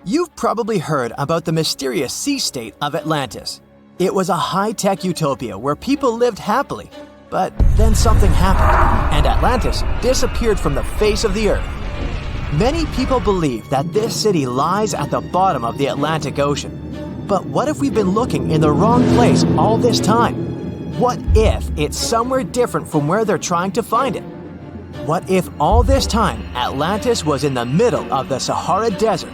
You've probably heard about the mysterious sea state of Atlantis. It was a high-tech utopia where people lived happily, but then something happened, and Atlantis disappeared from the face of the earth. Many people believe that this city lies at the bottom of the Atlantic Ocean. But what if we've been looking in the wrong place all this time? What if it's somewhere different from where they're trying to find it? What if all this time Atlantis was in the middle of the Sahara Desert?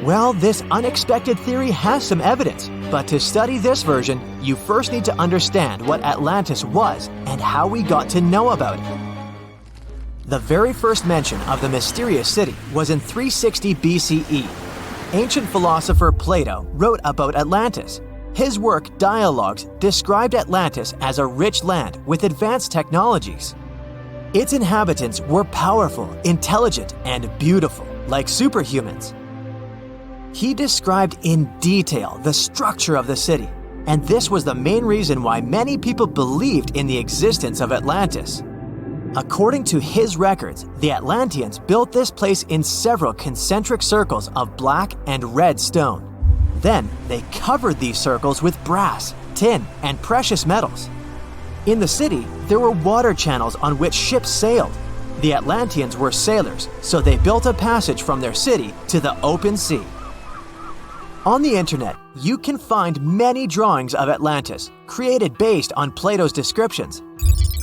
Well, this unexpected theory has some evidence, but to study this version, you first need to understand what Atlantis was and how we got to know about it. The very first mention of the mysterious city was in 360 BCE. Ancient philosopher Plato wrote about Atlantis. His work, Dialogues, described Atlantis as a rich land with advanced technologies. Its inhabitants were powerful, intelligent, and beautiful, like superhumans. He described in detail the structure of the city, and this was the main reason why many people believed in the existence of Atlantis. According to his records, the Atlanteans built this place in several concentric circles of black and red stone. Then they covered these circles with brass, tin, and precious metals. In the city, there were water channels on which ships sailed. The Atlanteans were sailors, so they built a passage from their city to the open sea. On the internet, you can find many drawings of Atlantis, created based on Plato's descriptions.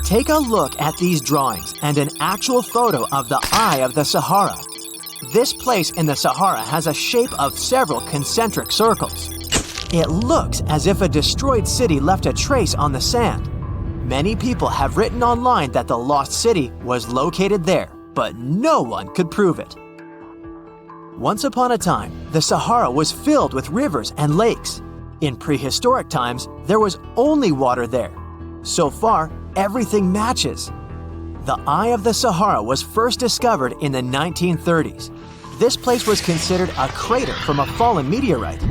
Take a look at these drawings and an actual photo of the Eye of the Sahara. This place in the Sahara has a shape of several concentric circles. It looks as if a destroyed city left a trace on the sand. Many people have written online that the lost city was located there, but no one could prove it. Once upon a time, the Sahara was filled with rivers and lakes. In prehistoric times, there was only water there. So far, everything matches. The Eye of the Sahara was first discovered in the 1930s. This place was considered a crater from a fallen meteorite.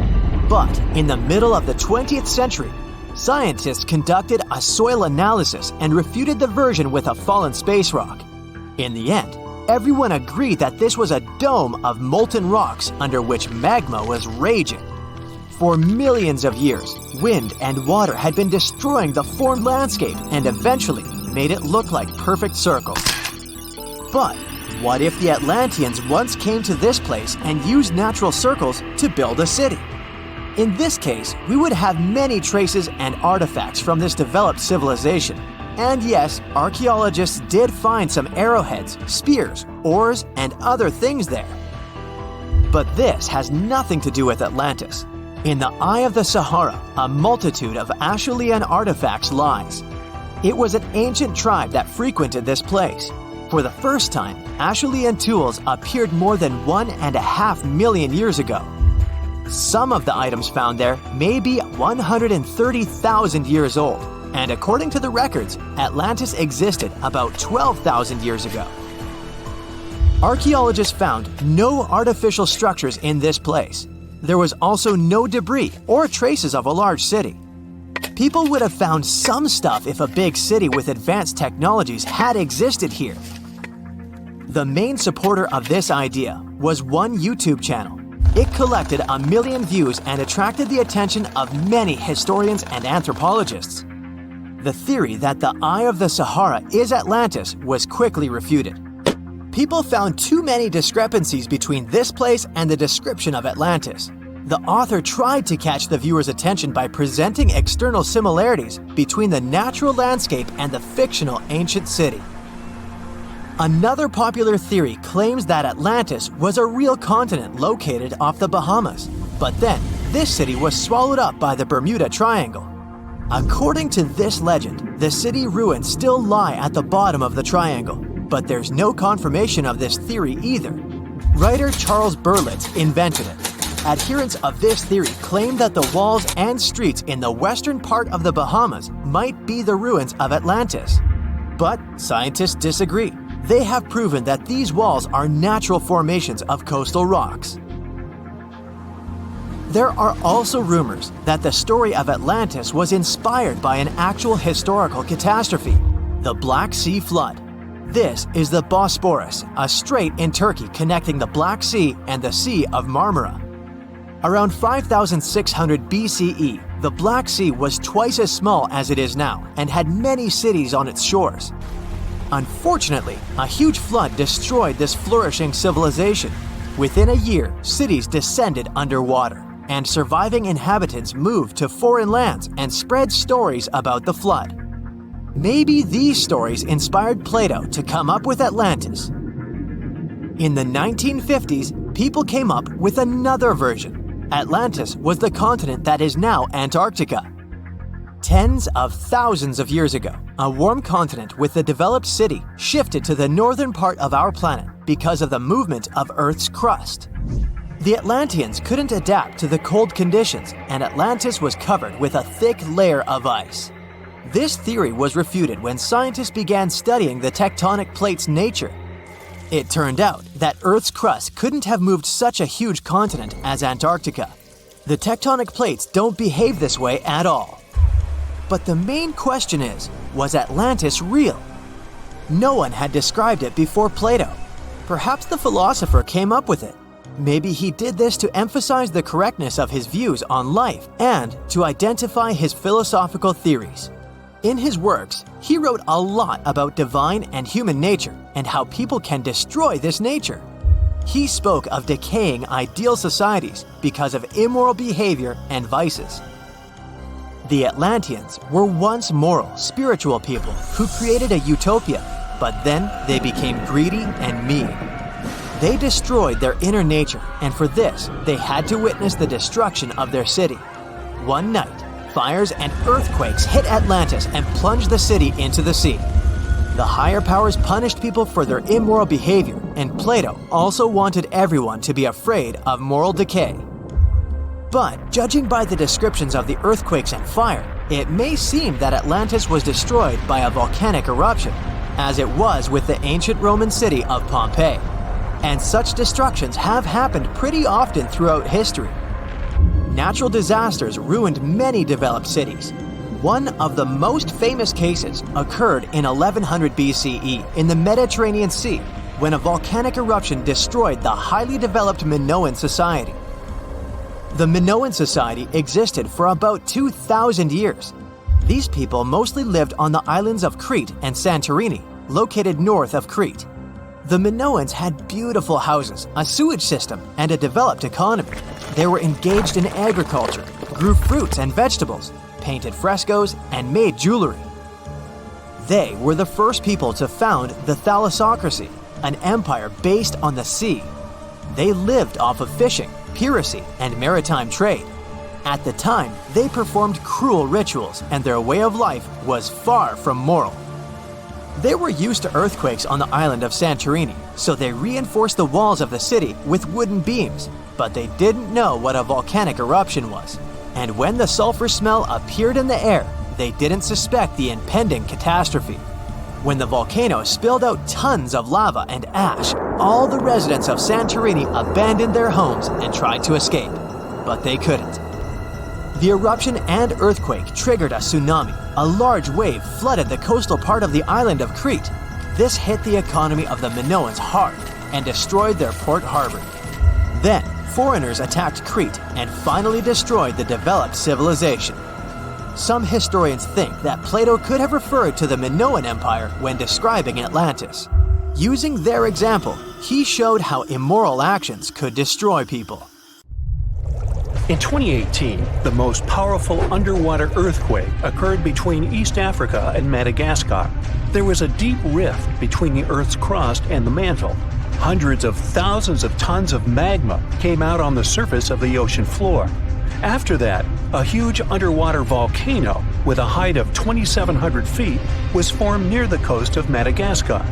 But in the middle of the 20th century, scientists conducted a soil analysis and refuted the version with a fallen space rock. In the end, everyone agreed that this was a dome of molten rocks under which magma was raging. For millions of years, wind and water had been destroying the formed landscape and eventually made it look like perfect circles. But what if the Atlanteans once came to this place and used natural circles to build a city? In this case, we would have many traces and artifacts from this developed civilization. And yes, archaeologists did find some arrowheads, spears, oars, and other things there. But this has nothing to do with Atlantis. In the Eye of the Sahara, a multitude of Acheulean artifacts lies. It was an ancient tribe that frequented this place. For the first time, Acheulean tools appeared more than 1.5 million years ago. Some of the items found there may be 130,000 years old, and according to the records, Atlantis existed about 12,000 years ago. Archaeologists found no artificial structures in this place. There was also no debris or traces of a large city. People would have found some stuff if a big city with advanced technologies had existed here. The main supporter of this idea was one YouTube channel. It collected 1 million views and attracted the attention of many historians and anthropologists. The theory that the Eye of the Sahara is Atlantis was quickly refuted. People found too many discrepancies between this place and the description of Atlantis. The author tried to catch the viewer's attention by presenting external similarities between the natural landscape and the fictional ancient city. Another popular theory claims that Atlantis was a real continent located off the Bahamas, but then this city was swallowed up by the Bermuda Triangle. According to this legend, the city ruins still lie at the bottom of the triangle, but there's no confirmation of this theory either. Writer Charles Berlitz invented it. Adherents of this theory claim that the walls and streets in the western part of the Bahamas might be the ruins of Atlantis. But scientists disagree. They have proven that these walls are natural formations of coastal rocks. There are also rumors that the story of Atlantis was inspired by an actual historical catastrophe, the Black Sea Flood. This is the Bosporus, a strait in Turkey connecting the Black Sea and the Sea of Marmara. Around 5,600 BCE, the Black Sea was twice as small as it is now and had many cities on its shores. Unfortunately, a huge flood destroyed this flourishing civilization. Within a year, cities descended underwater, and surviving inhabitants moved to foreign lands and spread stories about the flood. Maybe these stories inspired Plato to come up with Atlantis. In the 1950s, people came up with another version. Atlantis was the continent that is now Antarctica. Tens of thousands of years ago, a warm continent with a developed city shifted to the northern part of our planet because of the movement of Earth's crust. The Atlanteans couldn't adapt to the cold conditions, and Atlantis was covered with a thick layer of ice. This theory was refuted when scientists began studying the tectonic plate's nature. It turned out that Earth's crust couldn't have moved such a huge continent as Antarctica. The tectonic plates don't behave this way at all. But the main question is, was Atlantis real? No one had described it before Plato. Perhaps the philosopher came up with it. Maybe he did this to emphasize the correctness of his views on life and to identify his philosophical theories. In his works, he wrote a lot about divine and human nature and how people can destroy this nature. He spoke of decaying ideal societies because of immoral behavior and vices. The Atlanteans were once moral, spiritual people who created a utopia, but then they became greedy and mean. They destroyed their inner nature, and for this, they had to witness the destruction of their city. One night, fires and earthquakes hit Atlantis and plunged the city into the sea. The higher powers punished people for their immoral behavior, and Plato also wanted everyone to be afraid of moral decay. But judging by the descriptions of the earthquakes and fire, it may seem that Atlantis was destroyed by a volcanic eruption, as it was with the ancient Roman city of Pompeii. And such destructions have happened pretty often throughout history. Natural disasters ruined many developed cities. One of the most famous cases occurred in 1100 BCE in the Mediterranean Sea, when a volcanic eruption destroyed the highly developed Minoan society. The Minoan society existed for about 2,000 years. These people mostly lived on the islands of Crete and Santorini, located north of Crete. The Minoans had beautiful houses, a sewage system, and a developed economy. They were engaged in agriculture, grew fruits and vegetables, painted frescoes, and made jewelry. They were the first people to found the thalassocracy, an empire based on the sea. They lived off of fishing, piracy, and maritime trade. At the time, they performed cruel rituals, and their way of life was far from moral. They were used to earthquakes on the island of Santorini, so they reinforced the walls of the city with wooden beams, but they didn't know what a volcanic eruption was. And when the sulfur smell appeared in the air, they didn't suspect the impending catastrophe. When the volcano spilled out tons of lava and ash, all the residents of Santorini abandoned their homes and tried to escape, but they couldn't. The eruption and earthquake triggered a tsunami. A large wave flooded the coastal part of the island of Crete. This hit the economy of the Minoans hard and destroyed their port harbor. Then, foreigners attacked Crete and finally destroyed the developed civilization. Some historians think that Plato could have referred to the Minoan Empire when describing Atlantis. Using their example, he showed how immoral actions could destroy people. In 2018, the most powerful underwater earthquake occurred between East Africa and Madagascar. There was a deep rift between the Earth's crust and the mantle. Hundreds of thousands of tons of magma came out on the surface of the ocean floor. After that, a huge underwater volcano with a height of 2,700 feet was formed near the coast of Madagascar.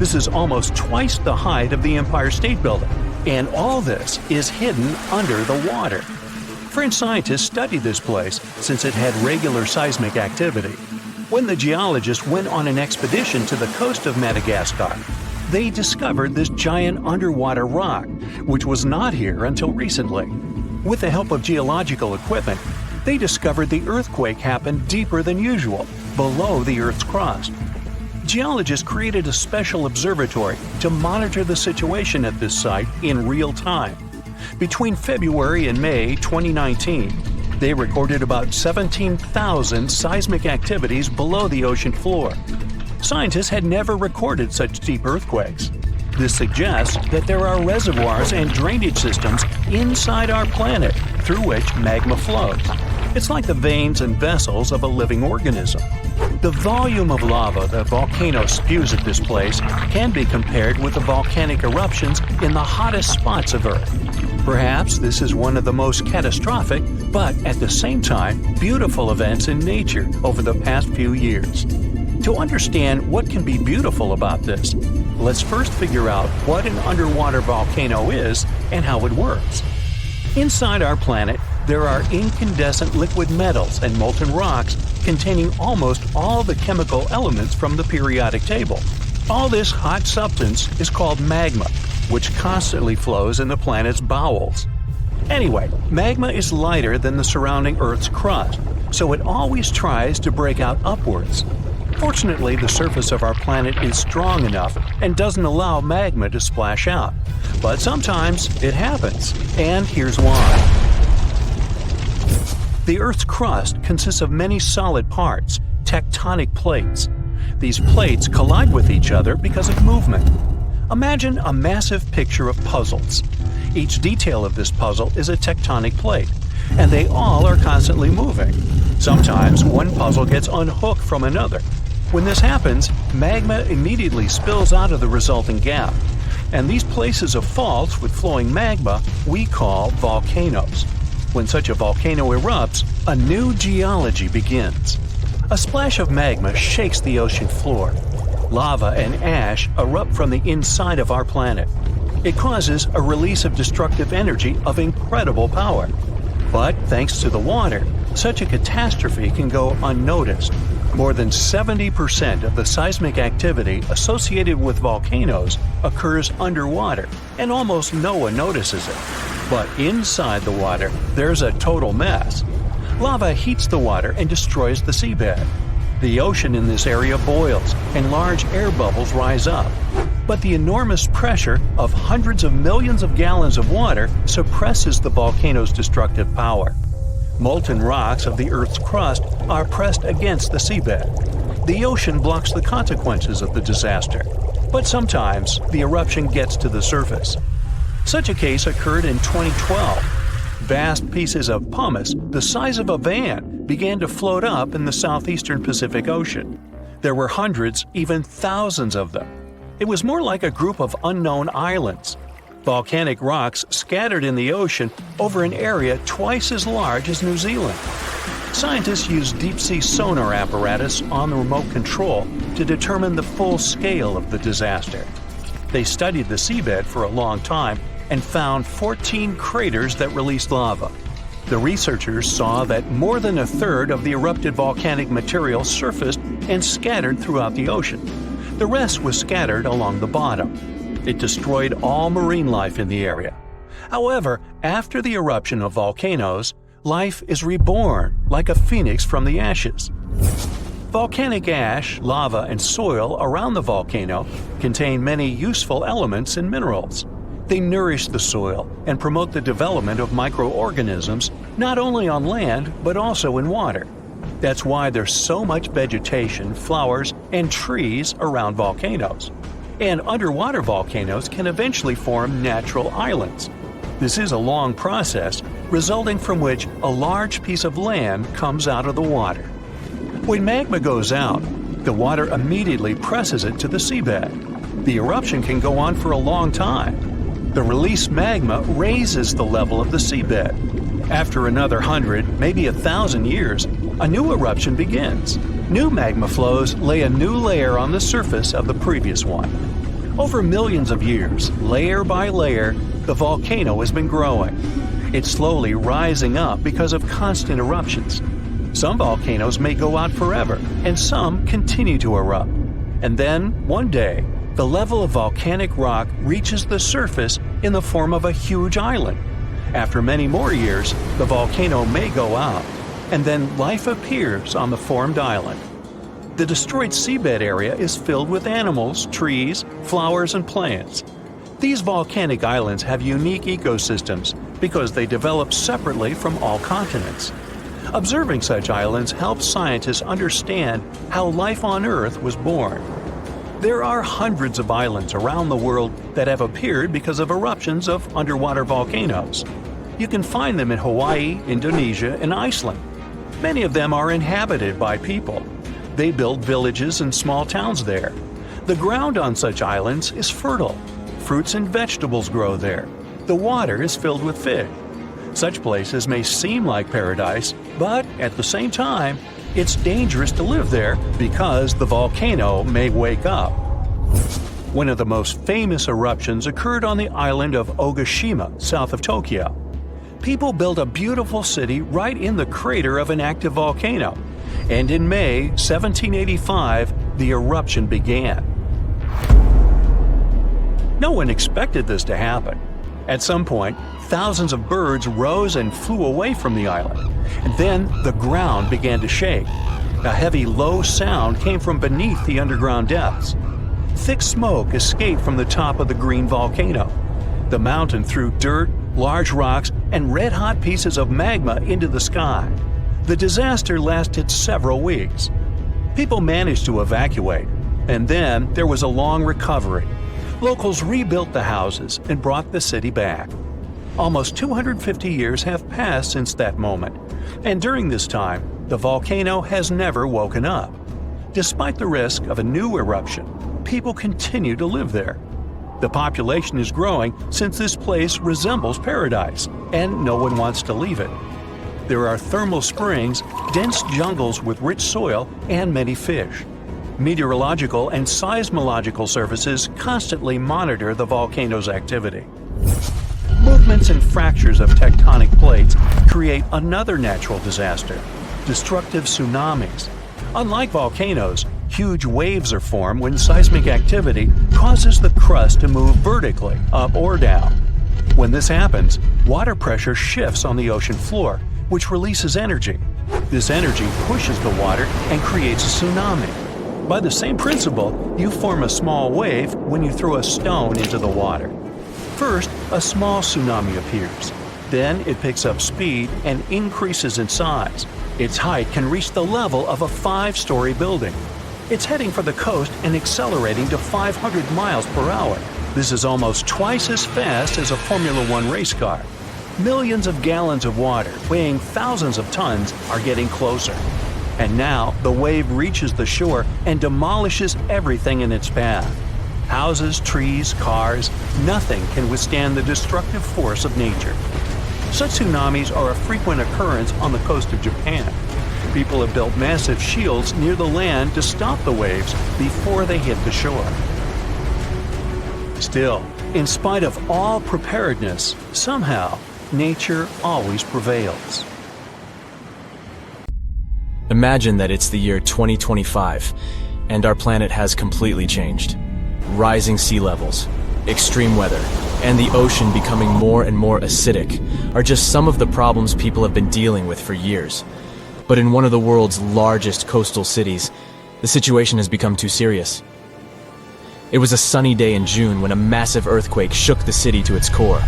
This is almost twice the height of the Empire State Building, and all this is hidden under the water. French scientists studied this place since it had regular seismic activity. When the geologists went on an expedition to the coast of Madagascar, they discovered this giant underwater rock, which was not here until recently. With the help of geological equipment, they discovered the earthquake happened deeper than usual, below the Earth's crust. Geologists created a special observatory to monitor the situation at this site in real time. Between February and May 2019, they recorded about 17,000 seismic activities below the ocean floor. Scientists had never recorded such deep earthquakes. This suggests that there are reservoirs and drainage systems inside our planet through which magma flows. It's like the veins and vessels of a living organism. The volume of lava the volcano spews at this place can be compared with the volcanic eruptions in the hottest spots of Earth. Perhaps this is one of the most catastrophic, but at the same time, beautiful events in nature over the past few years. To understand what can be beautiful about this, let's first figure out what an underwater volcano is and how it works. Inside our planet, there are incandescent liquid metals and molten rocks containing almost all the chemical elements from the periodic table. All this hot substance is called magma, which constantly flows in the planet's bowels. Anyway, magma is lighter than the surrounding Earth's crust, so it always tries to break out upwards. Fortunately, the surface of our planet is strong enough and doesn't allow magma to splash out. But sometimes it happens, and here's why. The Earth's crust consists of many solid parts, tectonic plates. These plates collide with each other because of movement. Imagine a massive picture of puzzles. Each detail of this puzzle is a tectonic plate, and they all are constantly moving. Sometimes one puzzle gets unhooked from another. When this happens, magma immediately spills out of the resulting gap. And these places of faults with flowing magma we call volcanoes. When such a volcano erupts, a new geology begins. A splash of magma shakes the ocean floor. Lava and ash erupt from the inside of our planet. It causes a release of destructive energy of incredible power. But thanks to the water, such a catastrophe can go unnoticed. More than 70% of the seismic activity associated with volcanoes occurs underwater, and almost no one notices it. But inside the water, there's a total mess. Lava heats the water and destroys the seabed. The ocean in this area boils, and large air bubbles rise up. But the enormous pressure of hundreds of millions of gallons of water suppresses the volcano's destructive power. Molten rocks of the Earth's crust are pressed against the seabed. The ocean blocks the consequences of the disaster, but sometimes the eruption gets to the surface. Such a case occurred in 2012. Vast pieces of pumice the size of a van began to float up in the southeastern Pacific Ocean. There were hundreds, even thousands of them. It was more like a group of unknown islands. Volcanic rocks scattered in the ocean over an area twice as large as New Zealand. Scientists used deep-sea sonar apparatus on the remote control to determine the full scale of the disaster. They studied the seabed for a long time and found 14 craters that released lava. The researchers saw that more than a third of the erupted volcanic material surfaced and scattered throughout the ocean. The rest was scattered along the bottom. It destroyed all marine life in the area. However, after the eruption of volcanoes, life is reborn like a phoenix from the ashes. Volcanic ash, lava, and soil around the volcano contain many useful elements and minerals. They nourish the soil and promote the development of microorganisms not only on land but also in water. That's why there's so much vegetation, flowers, and trees around volcanoes. And underwater volcanoes can eventually form natural islands. This is a long process, resulting from which a large piece of land comes out of the water. When magma goes out, the water immediately presses it to the seabed. The eruption can go on for a long time. The released magma raises the level of the seabed. After another 100, maybe 1,000 years, a new eruption begins. New magma flows lay a new layer on the surface of the previous one. Over millions of years, layer by layer, the volcano has been growing. It's slowly rising up because of constant eruptions. Some volcanoes may go out forever, and some continue to erupt. And then, one day, the level of volcanic rock reaches the surface in the form of a huge island. After many more years, the volcano may go out, and then life appears on the formed island. The destroyed seabed area is filled with animals, trees, flowers, and plants. These volcanic islands have unique ecosystems because they develop separately from all continents. Observing such islands helps scientists understand how life on Earth was born. There are hundreds of islands around the world that have appeared because of eruptions of underwater volcanoes. You can find them in Hawaii, Indonesia, and Iceland. Many of them are inhabited by people. They build villages and small towns there. The ground on such islands is fertile. Fruits and vegetables grow there. The water is filled with fish. Such places may seem like paradise, but at the same time, it's dangerous to live there because the volcano may wake up. One of the most famous eruptions occurred on the island of Ogashima, south of Tokyo. People built a beautiful city right in the crater of an active volcano, and in May 1785, the eruption began. No one expected this to happen. At some point, thousands of birds rose and flew away from the island, and then the ground began to shake. A heavy, low sound came from beneath the underground depths. Thick smoke escaped from the top of the green volcano. The mountain threw dirt, large rocks, and red-hot pieces of magma into the sky. The disaster lasted several weeks. People managed to evacuate, and then there was a long recovery. Locals rebuilt the houses and brought the city back. Almost 250 years have passed since that moment, and during this time, the volcano has never woken up. Despite the risk of a new eruption, people continue to live there. The population is growing since this place resembles paradise, and no one wants to leave it. There are thermal springs, dense jungles with rich soil, and many fish. Meteorological and seismological services constantly monitor the volcano's activity. Movements and fractures of tectonic plates create another natural disaster, destructive tsunamis. Unlike volcanoes, huge waves are formed when seismic activity causes the crust to move vertically, up or down. When this happens, water pressure shifts on the ocean floor, which releases energy. This energy pushes the water and creates a tsunami. By the same principle, you form a small wave when you throw a stone into the water. First, a small tsunami appears. Then it picks up speed and increases in size. Its height can reach the level of a 5-story building. It's heading for the coast and accelerating to 500 miles per hour. This is almost twice as fast as a Formula One race car. Millions of gallons of water, weighing thousands of tons, are getting closer. And now the wave reaches the shore and demolishes everything in its path. Houses, trees, cars, nothing can withstand the destructive force of nature. Such tsunamis are a frequent occurrence on the coast of Japan. People have built massive shields near the land to stop the waves before they hit the shore. Still, in spite of all preparedness, somehow, nature always prevails. Imagine that it's the year 2025, and our planet has completely changed. Rising sea levels, extreme weather, and the ocean becoming more and more acidic are just some of the problems people have been dealing with for years. But in one of the world's largest coastal cities, the situation has become too serious. It was a sunny day in June when a massive earthquake shook the city to its core.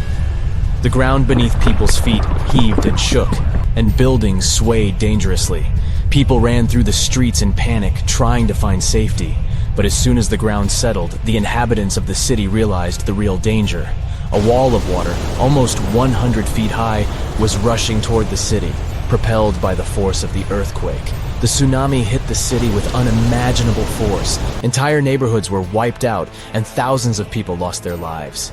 The ground beneath people's feet heaved and shook, and buildings swayed dangerously. People ran through the streets in panic, trying to find safety. But as soon as the ground settled, the inhabitants of the city realized the real danger. A wall of water, almost 100 feet high, was rushing toward the city, propelled by the force of the earthquake. The tsunami hit the city with unimaginable force. Entire neighborhoods were wiped out, and thousands of people lost their lives.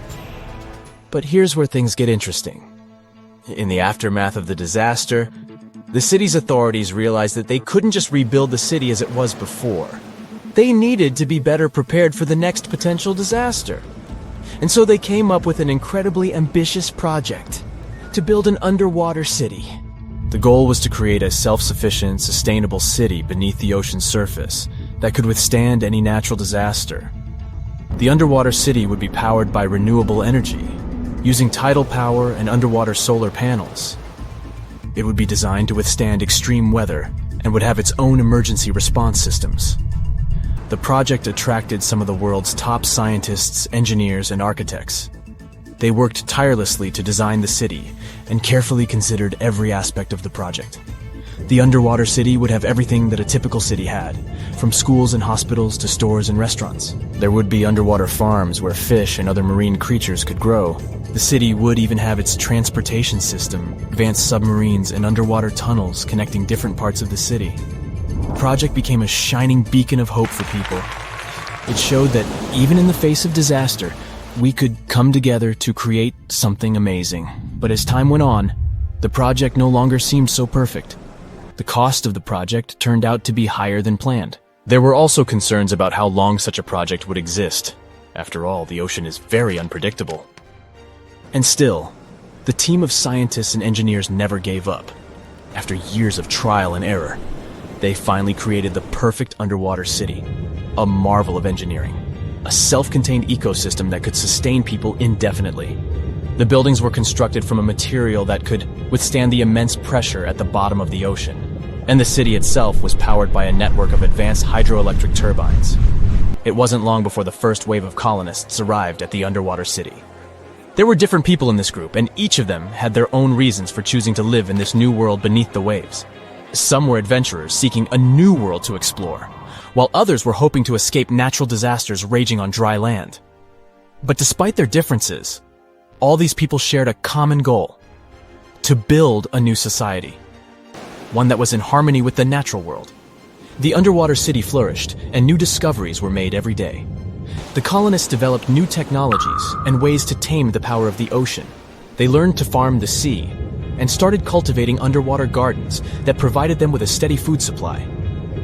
But here's where things get interesting. In the aftermath of the disaster, the city's authorities realized that they couldn't just rebuild the city as it was before. They needed to be better prepared for the next potential disaster. And so they came up with an incredibly ambitious project to build an underwater city. The goal was to create a self-sufficient, sustainable city beneath the ocean's surface that could withstand any natural disaster. The underwater city would be powered by renewable energy, using tidal power and underwater solar panels. It would be designed to withstand extreme weather and would have its own emergency response systems. The project attracted some of the world's top scientists, engineers, and architects. They worked tirelessly to design the city and carefully considered every aspect of the project. The underwater city would have everything that a typical city had, from schools and hospitals to stores and restaurants. There would be underwater farms where fish and other marine creatures could grow. The city would even have its transportation system, advanced submarines, and underwater tunnels connecting different parts of the city. The project became a shining beacon of hope for people. It showed that even in the face of disaster, we could come together to create something amazing. But as time went on, the project no longer seemed so perfect. The cost of the project turned out to be higher than planned. There were also concerns about how long such a project would exist. After all, the ocean is very unpredictable. And still, the team of scientists and engineers never gave up. After years of trial and error, they finally created the perfect underwater city, a marvel of engineering, a self-contained ecosystem that could sustain people indefinitely. The buildings were constructed from a material that could withstand the immense pressure at the bottom of the ocean, and the city itself was powered by a network of advanced hydroelectric turbines. It wasn't long before the first wave of colonists arrived at the underwater city. There were different people in this group, and each of them had their own reasons for choosing to live in this new world beneath the waves. Some were adventurers seeking a new world to explore, while others were hoping to escape natural disasters raging on dry land. But despite their differences, all these people shared a common goal: to build a new society, one that was in harmony with the natural world. The underwater city flourished, and new discoveries were made every day. The colonists developed new technologies and ways to tame the power of the ocean. They learned to farm the sea and started cultivating underwater gardens that provided them with a steady food supply.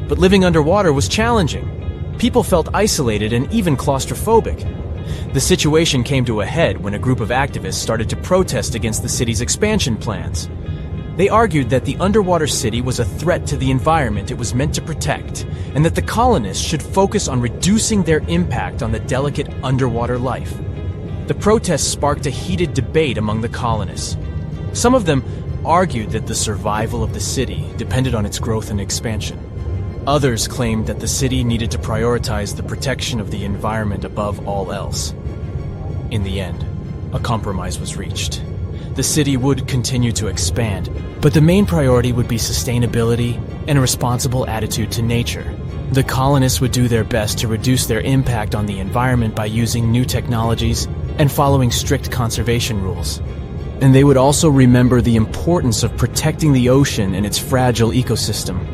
But living underwater was challenging. People felt isolated and even claustrophobic. The situation came to a head when a group of activists started to protest against the city's expansion plans. They argued that the underwater city was a threat to the environment it was meant to protect, and that the colonists should focus on reducing their impact on the delicate underwater life. The protests sparked a heated debate among the colonists. Some of them argued that the survival of the city depended on its growth and expansion. Others claimed that the city needed to prioritize the protection of the environment above all else. In the end, a compromise was reached. The city would continue to expand, but the main priority would be sustainability and a responsible attitude to nature. The colonists would do their best to reduce their impact on the environment by using new technologies and following strict conservation rules. And they would also remember the importance of protecting the ocean and its fragile ecosystem.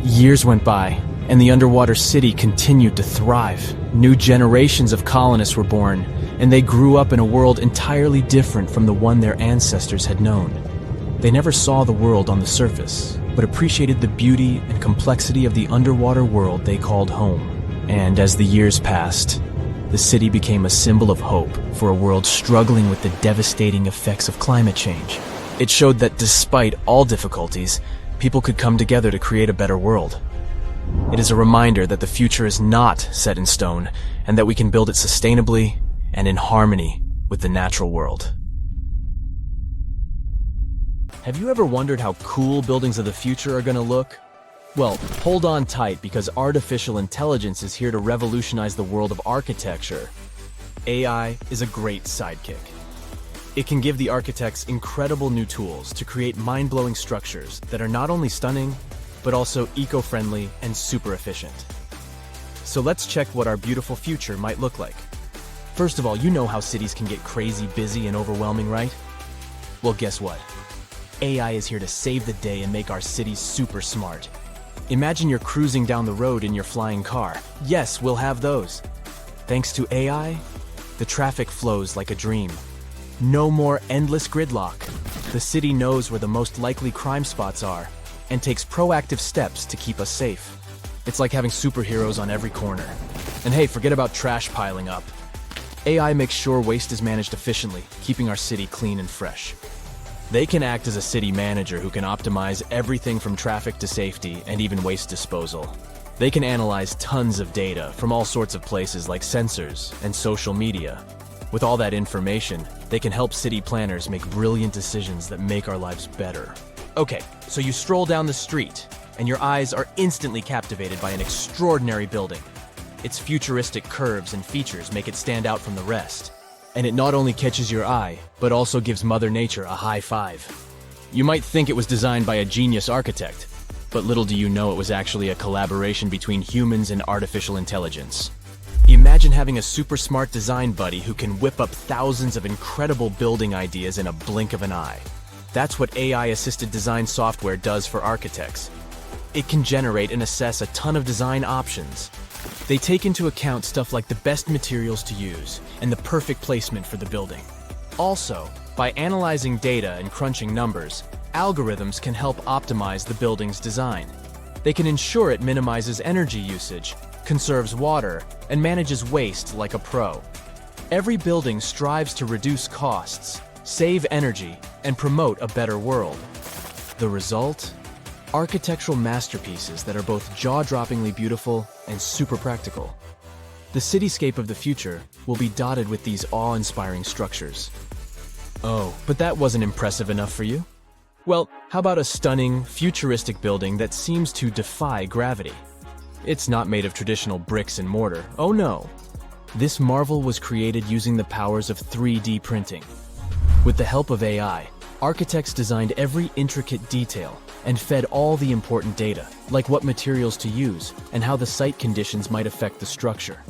Years went by, and the underwater city continued to thrive. New generations of colonists were born, and they grew up in a world entirely different from the one their ancestors had known. They never saw the world on the surface, but appreciated the beauty and complexity of the underwater world they called home. And as the years passed, the city became a symbol of hope for a world struggling with the devastating effects of climate change. It showed that despite all difficulties, people could come together to create a better world. It is a reminder that the future is not set in stone, and that we can build it sustainably and in harmony with the natural world. Have you ever wondered how cool buildings of the future are going to look? Well, hold on tight, because artificial intelligence is here to revolutionize the world of architecture. AI is a great sidekick. It can give the architects incredible new tools to create mind-blowing structures that are not only stunning, but also eco-friendly and super efficient. So let's check what our beautiful future might look like. First of all, you know how cities can get crazy busy and overwhelming, right? Well, guess what? AI is here to save the day and make our cities super smart. Imagine you're cruising down the road in your flying car. Yes, we'll have those. Thanks to AI, the traffic flows like a dream. No more endless gridlock. The city knows where the most likely crime spots are and takes proactive steps to keep us safe. It's like having superheroes on every corner. And hey, forget about trash piling up. AI makes sure waste is managed efficiently, keeping our city clean and fresh. They can act as a city manager who can optimize everything from traffic to safety and even waste disposal. They can analyze tons of data from all sorts of places like sensors and social media. With all that information, they can help city planners make brilliant decisions that make our lives better. Okay, so you stroll down the street, and your eyes are instantly captivated by an extraordinary building. Its futuristic curves and features make it stand out from the rest. And it not only catches your eye, but also gives Mother Nature a high five. You might think it was designed by a genius architect, but little do you know it was actually a collaboration between humans and artificial intelligence. Imagine having a super smart design buddy who can whip up thousands of incredible building ideas in a blink of an eye. That's what AI-assisted design software does for architects. It can generate and assess a ton of design options. They take into account stuff like the best materials to use and the perfect placement for the building. Also, by analyzing data and crunching numbers, algorithms can help optimize the building's design. They can ensure it minimizes energy usage, conserves water, and manages waste like a pro. Every building strives to reduce costs, save energy, and promote a better world. The result? Architectural masterpieces that are both jaw-droppingly beautiful and super practical. The cityscape of the future will be dotted with these awe-inspiring structures. Oh, but that wasn't impressive enough for you? Well, how about a stunning, futuristic building that seems to defy gravity? It's not made of traditional bricks and mortar, oh no. This marvel was created using the powers of 3D printing. With the help of AI, architects designed every intricate detail and fed all the important data, like what materials to use and how the site conditions might affect the structure.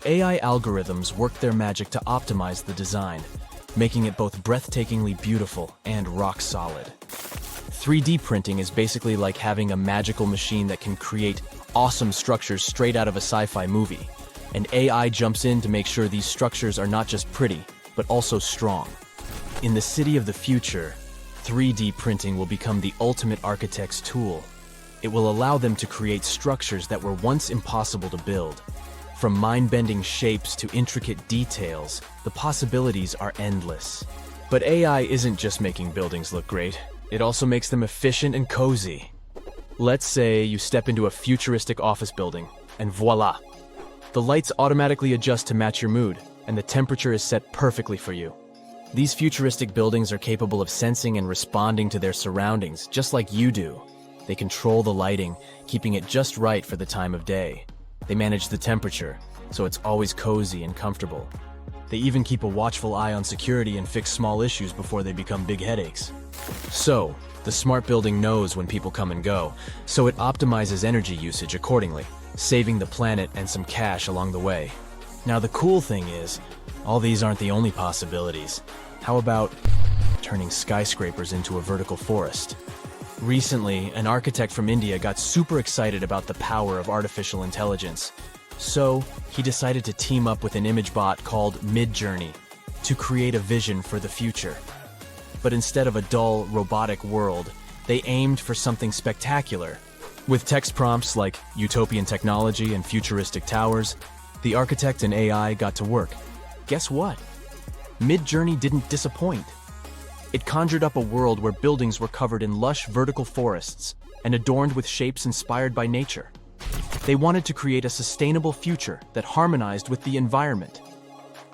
AI algorithms worked their magic to optimize the design, making it both breathtakingly beautiful and rock solid. 3D printing is basically like having a magical machine that can create awesome structures straight out of a sci-fi movie, and AI jumps in to make sure these structures are not just pretty, but also strong. In the city of the future, 3D printing will become the ultimate architect's tool. It will allow them to create structures that were once impossible to build. From mind-bending shapes to intricate details, the possibilities are endless. But AI isn't just making buildings look great, it also makes them efficient and cozy. Let's say you step into a futuristic office building, and voila! The lights automatically adjust to match your mood, and the temperature is set perfectly for you. These futuristic buildings are capable of sensing and responding to their surroundings, just like you do. They control the lighting, keeping it just right for the time of day. They manage the temperature, so it's always cozy and comfortable. They even keep a watchful eye on security and fix small issues before they become big headaches. So, the smart building knows when people come and go, so it optimizes energy usage accordingly, saving the planet and some cash along the way. Now the cool thing is, all these aren't the only possibilities. How about turning skyscrapers into a vertical forest? Recently, an architect from India got super excited about the power of artificial intelligence. So, he decided to team up with an image bot called Midjourney to create a vision for the future. But instead of a dull, robotic world, they aimed for something spectacular. With text prompts like utopian technology and futuristic towers, the architect and AI got to work. Guess what? Midjourney didn't disappoint. It conjured up a world where buildings were covered in lush vertical forests and adorned with shapes inspired by nature. They wanted to create a sustainable future that harmonized with the environment.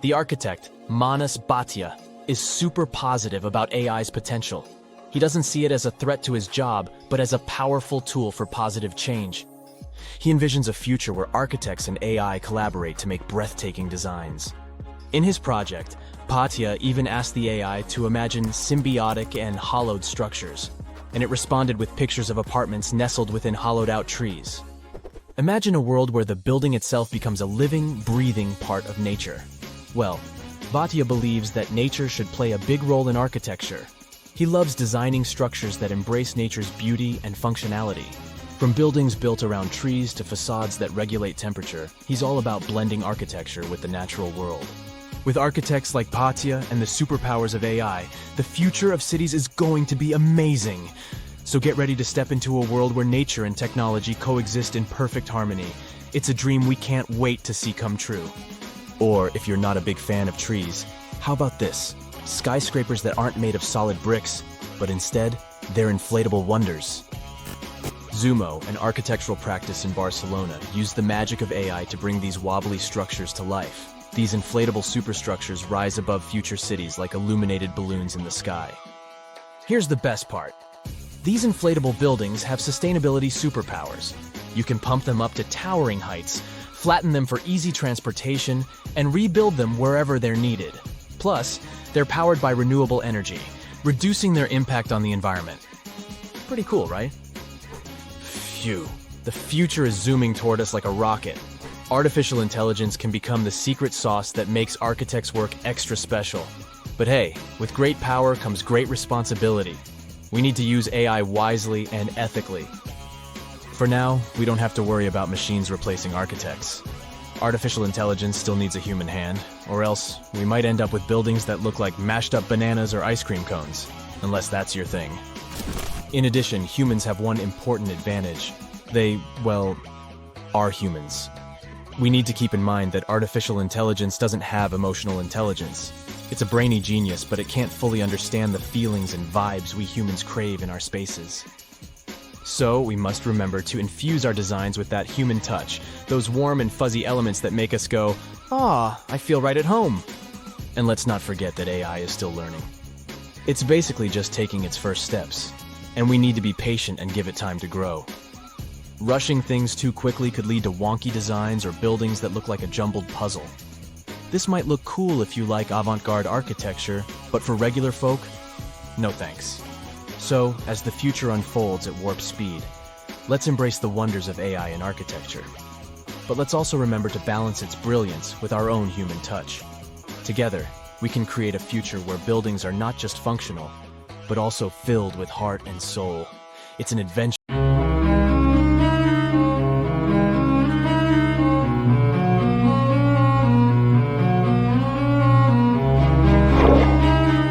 The architect, Manas Bhatia, is super positive about AI's potential. He doesn't see it as a threat to his job, but as a powerful tool for positive change. He envisions a future where architects and AI collaborate to make breathtaking designs. In his project, Bhatia even asked the AI to imagine symbiotic and hollowed structures, and it responded with pictures of apartments nestled within hollowed-out trees. Imagine a world where the building itself becomes a living, breathing part of nature. Well, Bhatia believes that nature should play a big role in architecture. He loves designing structures that embrace nature's beauty and functionality. From buildings built around trees to facades that regulate temperature, he's all about blending architecture with the natural world. With architects like Bhatia and the superpowers of AI, the future of cities is going to be amazing. So get ready to step into a world where nature and technology coexist in perfect harmony. It's a dream we can't wait to see come true. Or if you're not a big fan of trees, how about this? Skyscrapers that aren't made of solid bricks, but instead, they're inflatable wonders. Zumo, an architectural practice in Barcelona, used the magic of AI to bring these wobbly structures to life. These inflatable superstructures rise above future cities like illuminated balloons in the sky. Here's the best part. These inflatable buildings have sustainability superpowers. You can pump them up to towering heights, flatten them for easy transportation, and rebuild them wherever they're needed. Plus, they're powered by renewable energy, reducing their impact on the environment. Pretty cool, right? Phew. The future is zooming toward us like a rocket. Artificial intelligence can become the secret sauce that makes architects' work extra special. But hey, with great power comes great responsibility. We need to use AI wisely and ethically. For now, we don't have to worry about machines replacing architects. Artificial intelligence still needs a human hand, or else we might end up with buildings that look like mashed up bananas or ice cream cones, unless that's your thing. In addition, humans have one important advantage. They, well, are humans. We need to keep in mind that artificial intelligence doesn't have emotional intelligence. It's a brainy genius, but it can't fully understand the feelings and vibes we humans crave in our spaces. So, we must remember to infuse our designs with that human touch, those warm and fuzzy elements that make us go, "Ah, I feel right at home." And let's not forget that AI is still learning. It's basically just taking its first steps, and we need to be patient and give it time to grow. Rushing things too quickly could lead to wonky designs or buildings that look like a jumbled puzzle. This might look cool if you like avant-garde architecture, but for regular folk, no thanks. So, as the future unfolds at warp speed, let's embrace the wonders of AI in architecture. But let's also remember to balance its brilliance with our own human touch. Together, we can create a future where buildings are not just functional, but also filled with heart and soul. It's an adventure.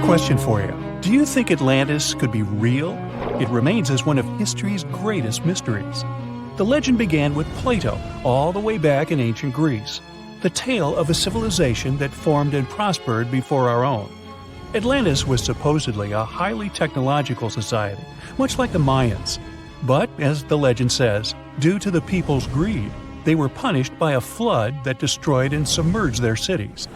Question for you. Do you think Atlantis could be real? It remains as one of history's greatest mysteries. The legend began with Plato, all the way back in ancient Greece. The tale of a civilization that formed and prospered before our own. Atlantis was supposedly a highly technological society, much like the Mayans. But, as the legend says, due to the people's greed, they were punished by a flood that destroyed and submerged their cities.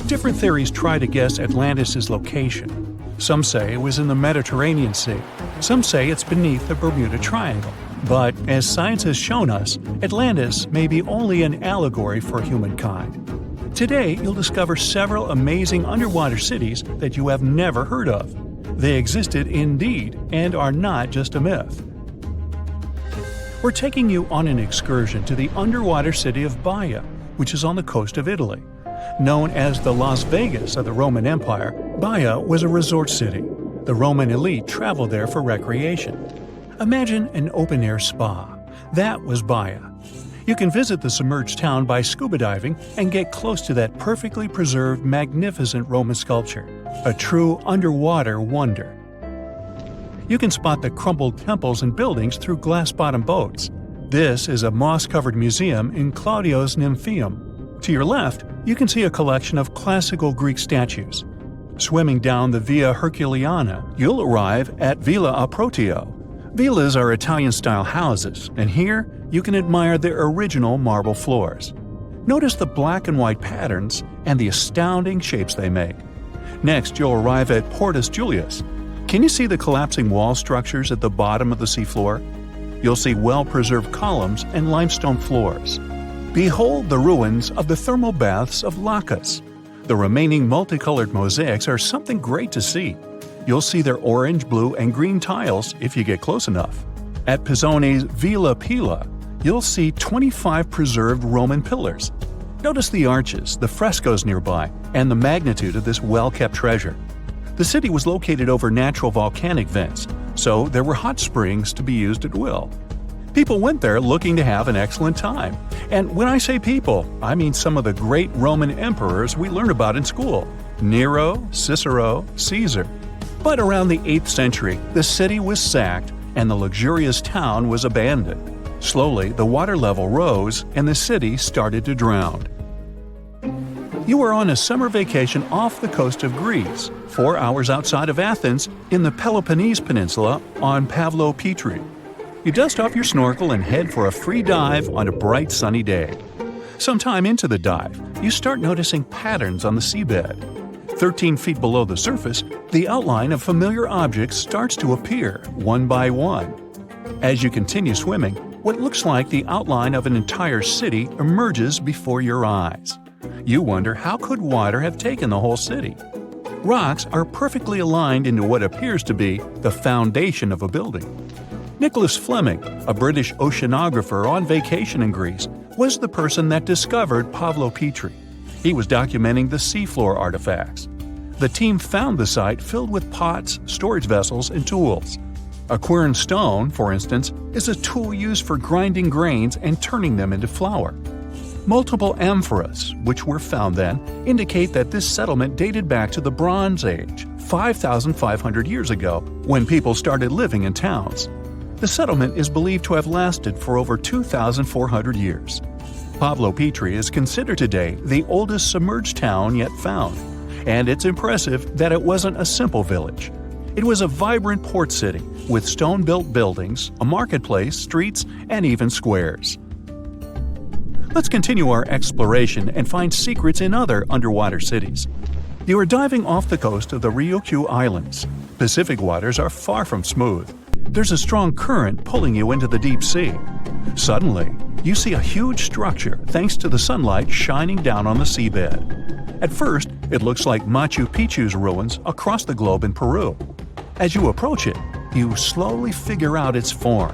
Different theories try to guess Atlantis' location. Some say it was in the Mediterranean Sea. Some say it's beneath the Bermuda Triangle. But, as science has shown us, Atlantis may be only an allegory for humankind. Today, you'll discover several amazing underwater cities that you have never heard of. They existed indeed, and are not just a myth. We're taking you on an excursion to the underwater city of Baia, which is on the coast of Italy. Known as the Las Vegas of the Roman Empire, Baia was a resort city. The Roman elite traveled there for recreation. Imagine an open-air spa. That was Baia. You can visit the submerged town by scuba diving and get close to that perfectly preserved, magnificent Roman sculpture, a true underwater wonder. You can spot the crumbled temples and buildings through glass-bottom boats. This is a moss-covered museum in Claudio's Nymphaeum. To your left, you can see a collection of classical Greek statues. Swimming down the Via Herculeana, you'll arrive at Villa Aprotio. Villas are Italian-style houses, and here you can admire their original marble floors. Notice the black and white patterns and the astounding shapes they make. Next, you'll arrive at Portus Julius. Can you see the collapsing wall structures at the bottom of the seafloor? You'll see well-preserved columns and limestone floors. Behold the ruins of the thermal baths of Lacus. The remaining multicolored mosaics are something great to see. You'll see their orange, blue, and green tiles if you get close enough. At Pisoni's Villa Pila, you'll see 25 preserved Roman pillars. Notice the arches, the frescoes nearby, and the magnitude of this well-kept treasure. The city was located over natural volcanic vents, so there were hot springs to be used at will. People went there looking to have an excellent time. And when I say people, I mean some of the great Roman emperors we learned about in school: Nero, Cicero, Caesar. But around the 8th century, the city was sacked and the luxurious town was abandoned. Slowly, the water level rose and the city started to drown. You were on a summer vacation off the coast of Greece, 4 hours outside of Athens, in the Peloponnese Peninsula on Pavlo Petri. You dust off your snorkel and head for a free dive on a bright sunny day. Sometime into the dive, you start noticing patterns on the seabed. 13 feet below the surface, the outline of familiar objects starts to appear, one by one. As you continue swimming, What looks like the outline of an entire city emerges before your eyes. You wonder, how could water have taken the whole city? Rocks are perfectly aligned into what appears to be the foundation of a building. Nicholas Fleming, a British oceanographer on vacation in Greece, was the person that discovered Pavlo Petri. He was documenting the seafloor artifacts. The team found the site filled with pots, storage vessels, and tools. A quern stone, for instance, is a tool used for grinding grains and turning them into flour. Multiple amphoras, which were found then, indicate that this settlement dated back to the Bronze Age, 5,500 years ago, when people started living in towns. The settlement is believed to have lasted for over 2,400 years. Pavlo Petri is considered today the oldest submerged town yet found, and it's impressive that it wasn't a simple village. It was a vibrant port city with stone-built buildings, a marketplace, streets, and even squares. Let's continue our exploration and find secrets in other underwater cities. You are diving off the coast of the Ryukyu Islands. Pacific waters are far from smooth. There's a strong current pulling you into the deep sea. Suddenly, you see a huge structure thanks to the sunlight shining down on the seabed. At first, it looks like Machu Picchu's ruins across the globe in Peru. As you approach it, you slowly figure out its form.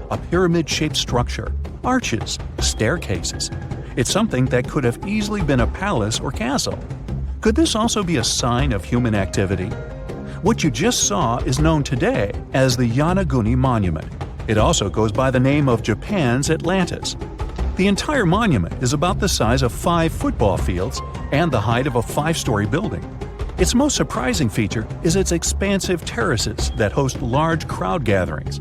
A pyramid-shaped structure, arches, staircases. It's something that could have easily been a palace or castle. Could this also be a sign of human activity? What you just saw is known today as the Yonaguni Monument. It also goes by the name of Japan's Atlantis. The entire monument is about the size of 5 football fields and the height of a 5-story building. Its most surprising feature is its expansive terraces that host large crowd gatherings.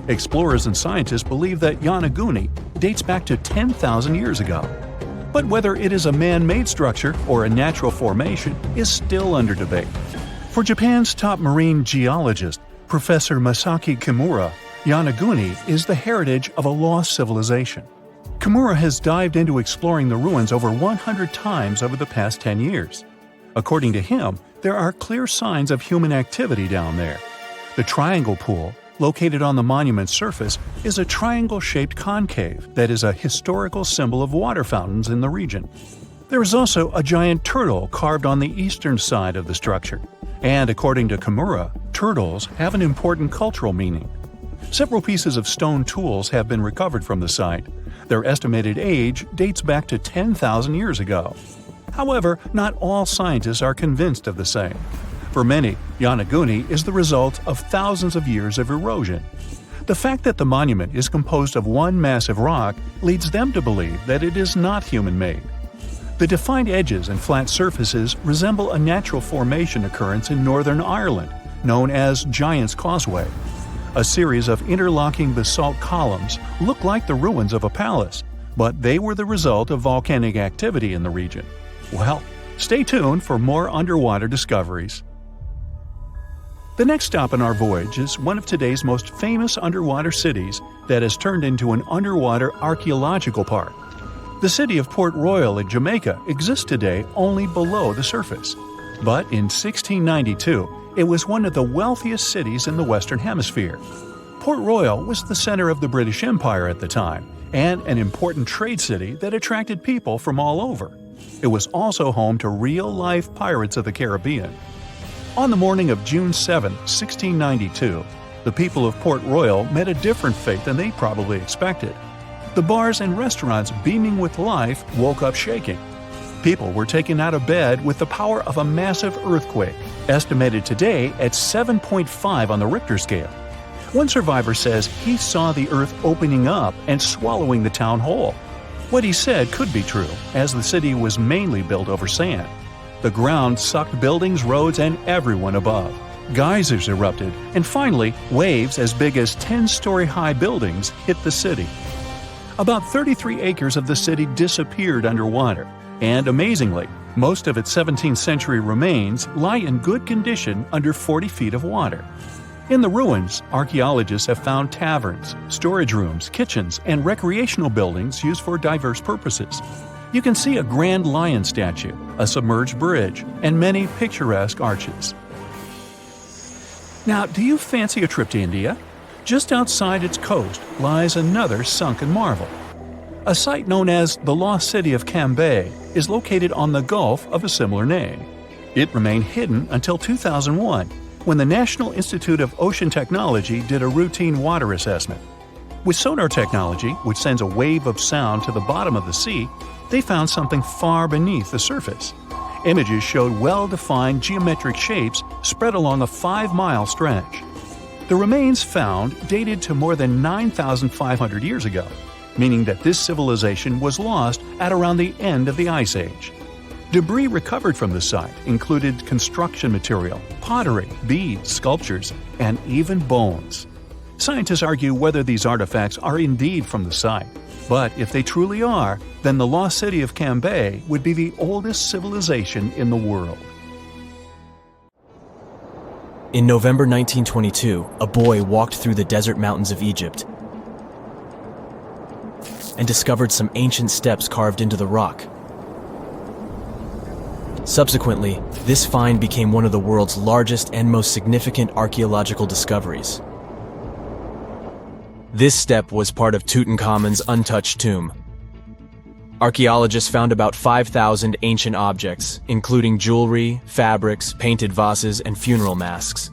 Explorers and scientists believe that Yonaguni dates back to 10,000 years ago. But whether it is a man-made structure or a natural formation is still under debate. For Japan's top marine geologist, Professor Masaki Kimura, Yonaguni is the heritage of a lost civilization. Kimura has dived into exploring the ruins over 100 times over the past 10 years. According to him, there are clear signs of human activity down there. The Triangle Pool, located on the monument's surface, is a triangle-shaped concave that is a historical symbol of water fountains in the region. There is also a giant turtle carved on the eastern side of the structure. And according to Kimura, turtles have an important cultural meaning. Several pieces of stone tools have been recovered from the site. Their estimated age dates back to 10,000 years ago. However, not all scientists are convinced of the same. For many, Yonaguni is the result of thousands of years of erosion. The fact that the monument is composed of one massive rock leads them to believe that it is not human-made. The defined edges and flat surfaces resemble a natural formation occurrence in Northern Ireland, known as Giant's Causeway. A series of interlocking basalt columns look like the ruins of a palace, but they were the result of volcanic activity in the region. Well, stay tuned for more underwater discoveries. The next stop on our voyage is one of today's most famous underwater cities that has turned into an underwater archaeological park. The city of Port Royal in Jamaica exists today only below the surface. But in 1692, it was one of the wealthiest cities in the Western Hemisphere. Port Royal was the center of the British Empire at the time, and an important trade city that attracted people from all over. It was also home to real-life pirates of the Caribbean. On the morning of June 7, 1692, the people of Port Royal met a different fate than they probably expected. The bars and restaurants beaming with life woke up shaking. People were taken out of bed with the power of a massive earthquake, estimated today at 7.5 on the Richter scale. One survivor says he saw the earth opening up and swallowing the town whole. What he said could be true, as the city was mainly built over sand. The ground sucked buildings, roads, and everyone above. Geysers erupted, and finally, waves as big as 10-story-high buildings hit the city. About 33 acres of the city disappeared underwater, and amazingly, most of its 17th century remains lie in good condition under 40 feet of water. In the ruins, archaeologists have found taverns, storage rooms, kitchens, and recreational buildings used for diverse purposes. You can see a grand lion statue, a submerged bridge, and many picturesque arches. Now, do you fancy a trip to India? Just outside its coast lies another sunken marvel. A site known as the Lost City of Cambay is located on the Gulf of a similar name. It remained hidden until 2001, when the National Institute of Ocean Technology did a routine water assessment. With sonar technology, which sends a wave of sound to the bottom of the sea, they found something far beneath the surface. Images showed well-defined geometric shapes spread along a 5-mile stretch. The remains found dated to more than 9,500 years ago, meaning that this civilization was lost at around the end of the Ice Age. Debris recovered from the site included construction material, pottery, beads, sculptures, and even bones. Scientists argue whether these artifacts are indeed from the site, but if they truly are, then the lost city of Cambay would be the oldest civilization in the world. In November 1922, a boy walked through the desert mountains of Egypt and discovered some ancient steps carved into the rock. Subsequently, this find became one of the world's largest and most significant archaeological discoveries. This step was part of Tutankhamun's untouched tomb. Archaeologists found about 5,000 ancient objects, including jewelry, fabrics, painted vases, and funeral masks.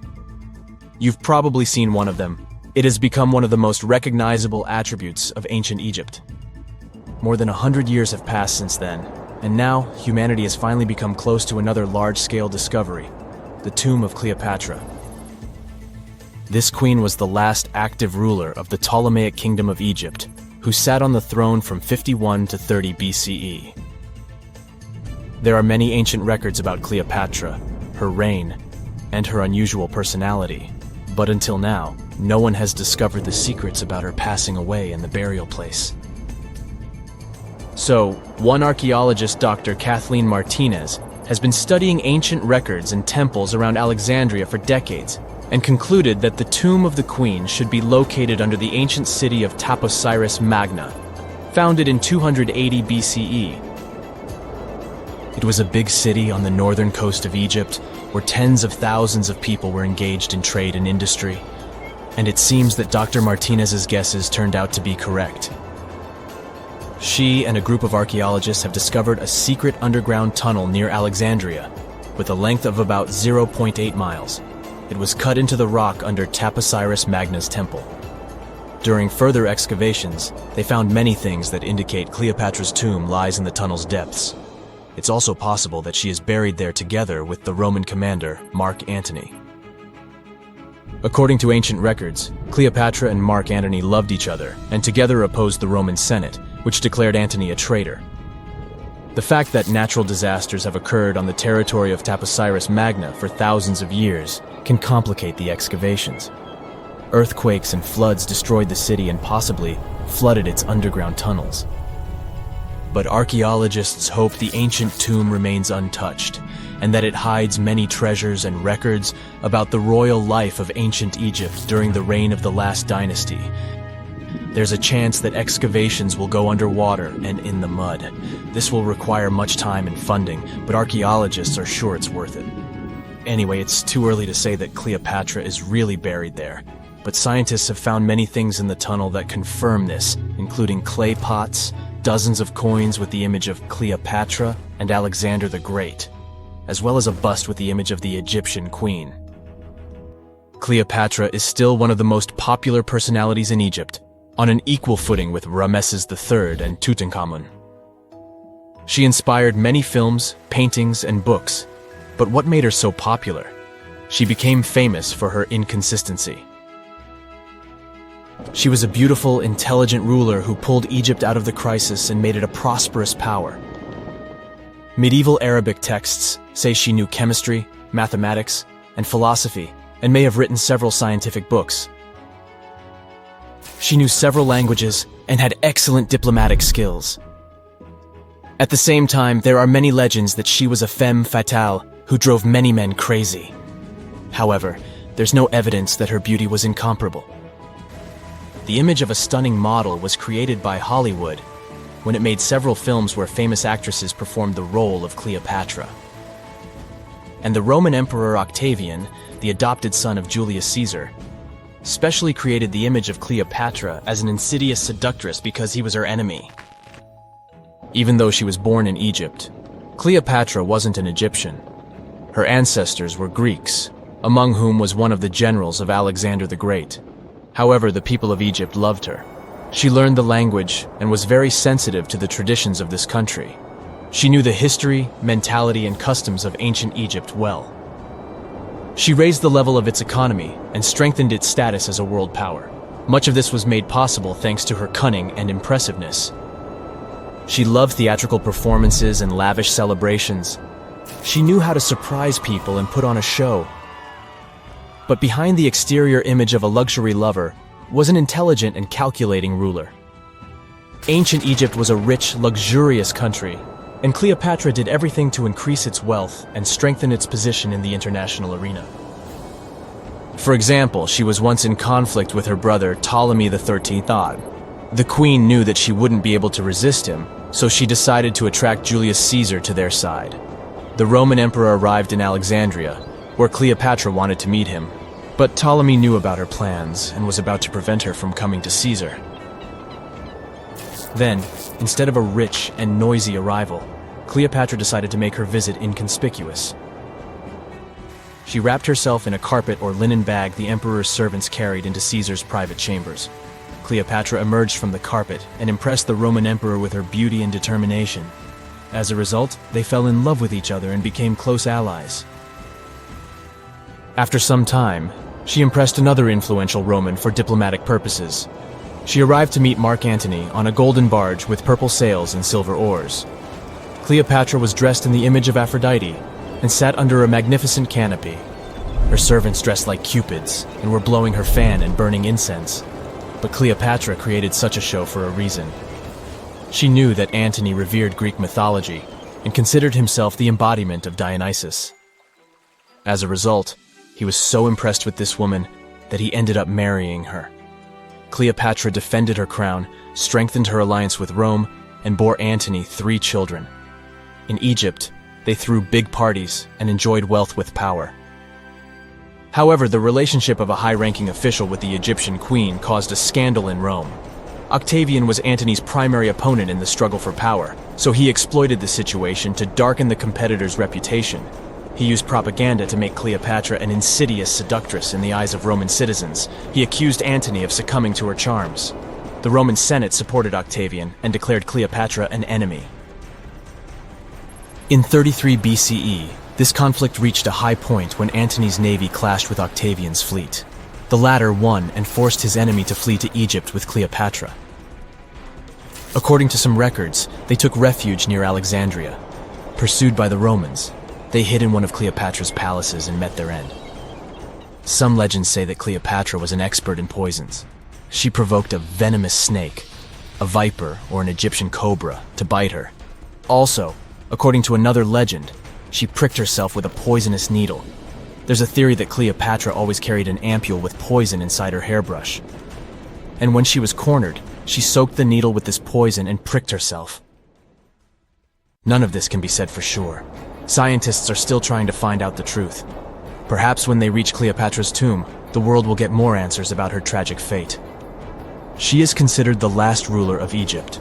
You've probably seen one of them. It has become one of the most recognizable attributes of ancient Egypt. More than 100 years have passed since then, and now humanity has finally become close to another large-scale discovery, the tomb of Cleopatra. This queen was the last active ruler of the Ptolemaic Kingdom of Egypt, who sat on the throne from 51 to 30 BCE. There are many ancient records about Cleopatra, her reign, and her unusual personality, but until now, no one has discovered the secrets about her passing away in the burial place. So, one archaeologist, Dr. Kathleen Martinez, has been studying ancient records and temples around Alexandria for decades, and concluded that the tomb of the queen should be located under the ancient city of Taposiris Magna, founded in 280 BCE. It was a big city on the northern coast of Egypt, where tens of thousands of people were engaged in trade and industry, and it seems that Dr. Martinez's guesses turned out to be correct. She and a group of archaeologists have discovered a secret underground tunnel near Alexandria, with a length of about 0.8 miles. It was cut into the rock under Taposiris Magna's temple. During further excavations, they found many things that indicate Cleopatra's tomb lies in the tunnel's depths. It's also possible that she is buried there together with the Roman commander, Mark Antony. According to ancient records, Cleopatra and Mark Antony loved each other and together opposed the Roman Senate, which declared Antony a traitor. The fact that natural disasters have occurred on the territory of Taposiris Magna for thousands of years can complicate the excavations. Earthquakes and floods destroyed the city and possibly flooded its underground tunnels. But archaeologists hope the ancient tomb remains untouched, and that it hides many treasures and records about the royal life of ancient Egypt during the reign of the last dynasty. There's a chance that excavations will go underwater and in the mud. This will require much time and funding, but archaeologists are sure it's worth it. Anyway, it's too early to say that Cleopatra is really buried there, but scientists have found many things in the tunnel that confirm this, including clay pots, dozens of coins with the image of Cleopatra and Alexander the Great, as well as a bust with the image of the Egyptian queen. Cleopatra is still one of the most popular personalities in Egypt, on an equal footing with Ramesses III and Tutankhamun. She inspired many films, paintings, and books, but what made her so popular? She became famous for her inconsistency. She was a beautiful, intelligent ruler who pulled Egypt out of the crisis and made it a prosperous power. Medieval Arabic texts say she knew chemistry, mathematics, and philosophy, and may have written several scientific books. She knew several languages and had excellent diplomatic skills. At the same time, there are many legends that she was a femme fatale who drove many men crazy. However, there's no evidence that her beauty was incomparable. The image of a stunning model was created by Hollywood when it made several films where famous actresses performed the role of Cleopatra. And the Roman Emperor Octavian, the adopted son of Julius Caesar, specially created the image of Cleopatra as an insidious seductress because he was her enemy. Even though she was born in Egypt, Cleopatra wasn't an Egyptian. Her ancestors were Greeks, among whom was one of the generals of Alexander the Great. However, the people of Egypt loved her. She learned the language and was very sensitive to the traditions of this country. She knew the history, mentality, and customs of ancient Egypt well. She raised the level of its economy and strengthened its status as a world power. Much of this was made possible thanks to her cunning and impressiveness. She loved theatrical performances and lavish celebrations. She knew how to surprise people and put on a show. But behind the exterior image of a luxury lover was an intelligent and calculating ruler. Ancient Egypt was a rich, luxurious country, and Cleopatra did everything to increase its wealth and strengthen its position in the international arena. For example, she was once in conflict with her brother Ptolemy XIII. The queen knew that she wouldn't be able to resist him, so she decided to attract Julius Caesar to their side. The Roman emperor arrived in Alexandria, where Cleopatra wanted to meet him, but Ptolemy knew about her plans and was about to prevent her from coming to Caesar. Then, instead of a rich and noisy arrival, Cleopatra decided to make her visit inconspicuous. She wrapped herself in a carpet or linen bag the emperor's servants carried into Caesar's private chambers. Cleopatra emerged from the carpet and impressed the Roman emperor with her beauty and determination. As a result, they fell in love with each other and became close allies. After some time, she impressed another influential Roman for diplomatic purposes. She arrived to meet Mark Antony on a golden barge with purple sails and silver oars. Cleopatra was dressed in the image of Aphrodite and sat under a magnificent canopy. Her servants dressed like cupids and were blowing her fan and burning incense. But Cleopatra created such a show for a reason. She knew that Antony revered Greek mythology and considered himself the embodiment of Dionysus. As a result, he was so impressed with this woman that he ended up marrying her. Cleopatra defended her crown, strengthened her alliance with Rome, and bore Antony 3 children. In Egypt, they threw big parties and enjoyed wealth with power. However, the relationship of a high-ranking official with the Egyptian queen caused a scandal in Rome. Octavian was Antony's primary opponent in the struggle for power, so he exploited the situation to darken the competitor's reputation. He used propaganda to make Cleopatra an insidious seductress in the eyes of Roman citizens. He accused Antony of succumbing to her charms. The Roman Senate supported Octavian and declared Cleopatra an enemy. In 33 BCE, this conflict reached a high point when Antony's navy clashed with Octavian's fleet. The latter won and forced his enemy to flee to Egypt with Cleopatra. According to some records, they took refuge near Alexandria. Pursued by the Romans, they hid in one of Cleopatra's palaces and met their end. Some legends say that Cleopatra was an expert in poisons. She provoked a venomous snake, a viper or an Egyptian cobra, to bite her. Also, according to another legend, she pricked herself with a poisonous needle. There's a theory that Cleopatra always carried an ampule with poison inside her hairbrush. And when she was cornered, she soaked the needle with this poison and pricked herself. None of this can be said for sure. Scientists are still trying to find out the truth. Perhaps when they reach Cleopatra's tomb, the world will get more answers about her tragic fate. She is considered the last ruler of Egypt.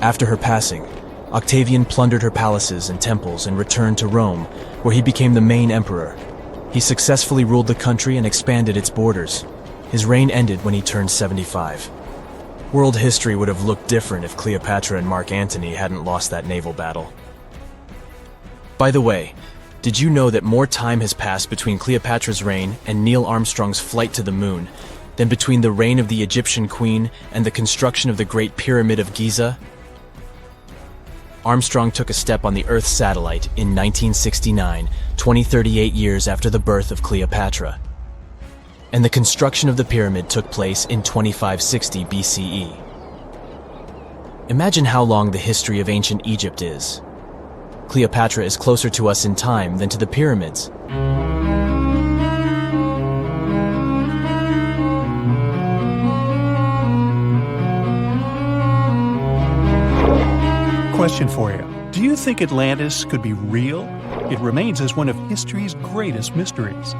After her passing, Octavian plundered her palaces and temples and returned to Rome, where he became the main emperor. He successfully ruled the country and expanded its borders. His reign ended when he turned 75. World history would have looked different if Cleopatra and Mark Antony hadn't lost that naval battle. By the way, did you know that more time has passed between Cleopatra's reign and Neil Armstrong's flight to the moon than between the reign of the Egyptian queen and the construction of the Great Pyramid of Giza? Armstrong took a step on the Earth satellite in 1969, 38 years after the birth of Cleopatra. And the construction of the pyramid took place in 2560 BCE. Imagine how long the history of ancient Egypt is. Cleopatra is closer to us in time than to the pyramids. Question for you. Do you think Atlantis could be real? It remains as one of history's greatest mysteries.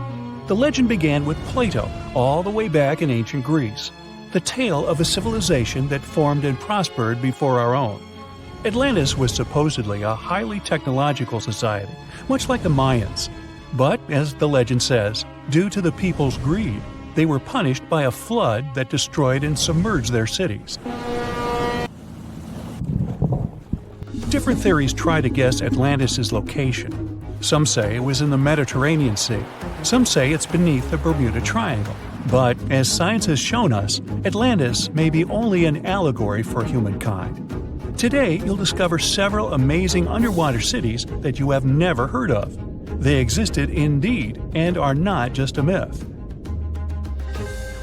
The legend began with Plato, all the way back in ancient Greece, the tale of a civilization that formed and prospered before our own. Atlantis was supposedly a highly technological society, much like the Mayans. But, as the legend says, due to the people's greed, they were punished by a flood that destroyed and submerged their cities. Different theories try to guess Atlantis' location. Some say it was in the Mediterranean Sea. Some say it's beneath the Bermuda Triangle. But, as science has shown us, Atlantis may be only an allegory for humankind. Today, you'll discover several amazing underwater cities that you have never heard of. They existed indeed and are not just a myth.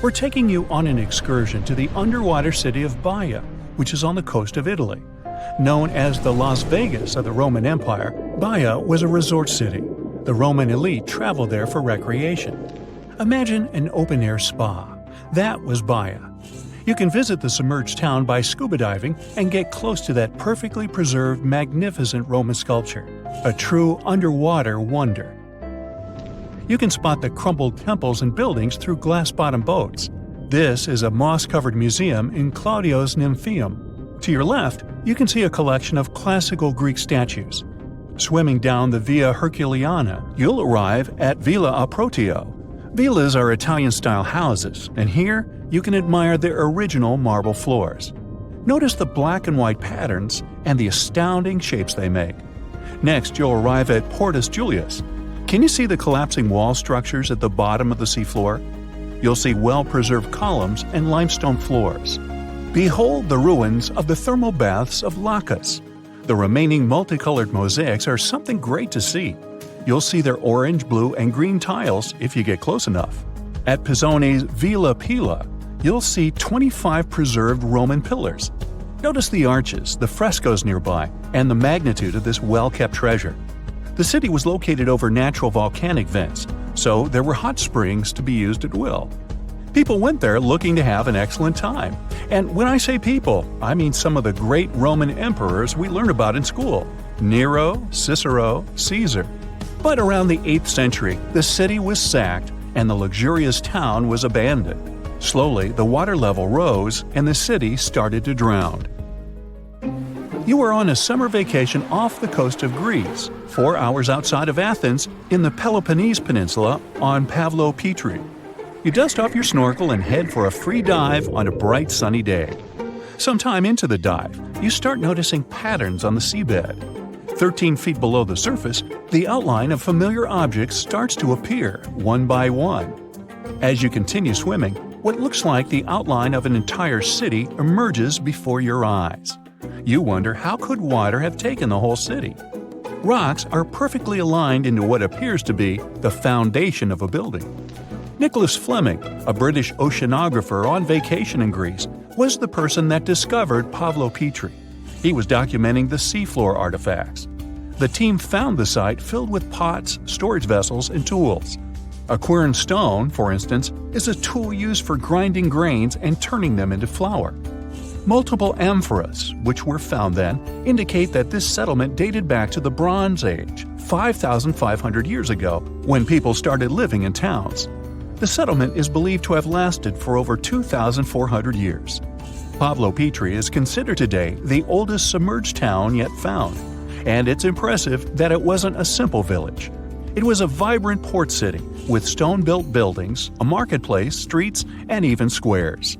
We're taking you on an excursion to the underwater city of Baia, which is on the coast of Italy. Known as the Las Vegas of the Roman Empire, Baia was a resort city. The Roman elite traveled there for recreation. Imagine an open-air spa. That was Baia. You can visit the submerged town by scuba diving and get close to that perfectly preserved, magnificent Roman sculpture, a true underwater wonder. You can spot the crumbled temples and buildings through glass-bottom boats. This is a moss-covered museum in Claudio's Nymphaeum. To your left, you can see a collection of classical Greek statues. Swimming down the Via Herculeana, you'll arrive at Villa Aprotio. Villas are Italian-style houses, and here you can admire their original marble floors. Notice the black and white patterns and the astounding shapes they make. Next, you'll arrive at Portus Julius. Can you see the collapsing wall structures at the bottom of the seafloor? You'll see well-preserved columns and limestone floors. Behold the ruins of the thermal baths of Lacus. The remaining multicolored mosaics are something great to see. You'll see their orange, blue, and green tiles if you get close enough. At Pisoni's Villa Pila, you'll see 25 preserved Roman pillars. Notice the arches, the frescoes nearby, and the magnitude of this well-kept treasure. The city was located over natural volcanic vents, so there were hot springs to be used at will. People went there looking to have an excellent time. And when I say people, I mean some of the great Roman emperors we learn about in school: Nero, Cicero, Caesar. But around the 8th century, the city was sacked and the luxurious town was abandoned. Slowly, the water level rose and the city started to drown. You are on a summer vacation off the coast of Greece, 4 hours outside of Athens, in the Peloponnese Peninsula on Pavlo Petri. You dust off your snorkel and head for a free dive on a bright sunny day. Sometime into the dive, you start noticing patterns on the seabed. 13 feet below the surface, the outline of familiar objects starts to appear, one by one. As you continue swimming, what looks like the outline of an entire city emerges before your eyes. You wonder, how could water have taken the whole city? Rocks are perfectly aligned into what appears to be the foundation of a building. Nicholas Fleming, a British oceanographer on vacation in Greece, was the person that discovered Pavlo Petri. He was documenting the seafloor artifacts. The team found the site filled with pots, storage vessels, and tools. A quern stone, for instance, is a tool used for grinding grains and turning them into flour. Multiple amphoras, which were found then, indicate that this settlement dated back to the Bronze Age, 5,500 years ago, when people started living in towns. The settlement is believed to have lasted for over 2,400 years. Pavlo Petri is considered today the oldest submerged town yet found, and it's impressive that it wasn't a simple village. It was a vibrant port city with stone-built buildings, a marketplace, streets, and even squares.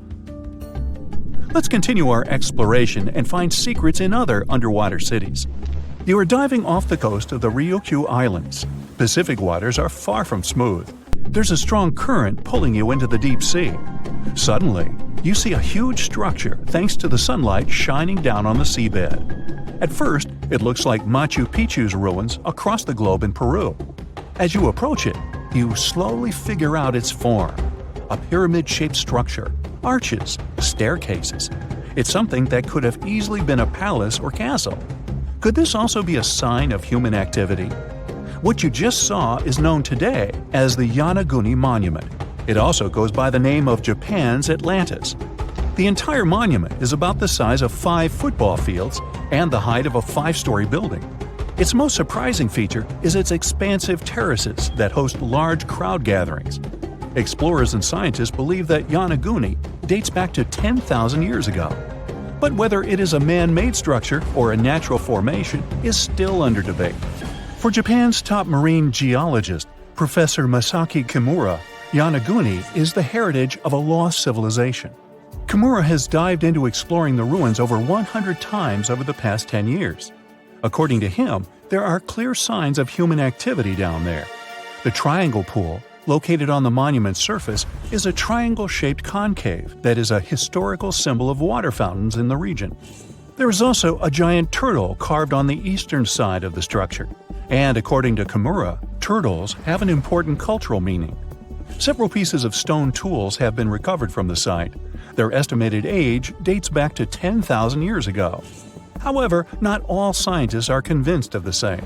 Let's continue our exploration and find secrets in other underwater cities. You are diving off the coast of the Ryukyu Islands. Pacific waters are far from smooth. There's a strong current pulling you into the deep sea. Suddenly, you see a huge structure thanks to the sunlight shining down on the seabed. At first, it looks like Machu Picchu's ruins across the globe in Peru. As you approach it, you slowly figure out its form. A pyramid-shaped structure, arches, staircases. It's something that could have easily been a palace or castle. Could this also be a sign of human activity? What you just saw is known today as the Yanaguni Monument. It also goes by the name of Japan's Atlantis. The entire monument is about the size of 5 football fields and the height of a 5-story building. Its most surprising feature is its expansive terraces that host large crowd gatherings. Explorers and scientists believe that Yonaguni dates back to 10,000 years ago. But whether it is a man-made structure or a natural formation is still under debate. For Japan's top marine geologist, Professor Masaki Kimura, Yonaguni is the heritage of a lost civilization. Kimura has dived into exploring the ruins over 100 times over the past 10 years. According to him, there are clear signs of human activity down there. The Triangle Pool, located on the monument's surface, is a triangle-shaped concave that is a historical symbol of water fountains in the region. There is also a giant turtle carved on the eastern side of the structure. And according to Kimura, turtles have an important cultural meaning. Several pieces of stone tools have been recovered from the site. Their estimated age dates back to 10,000 years ago. However, not all scientists are convinced of the same.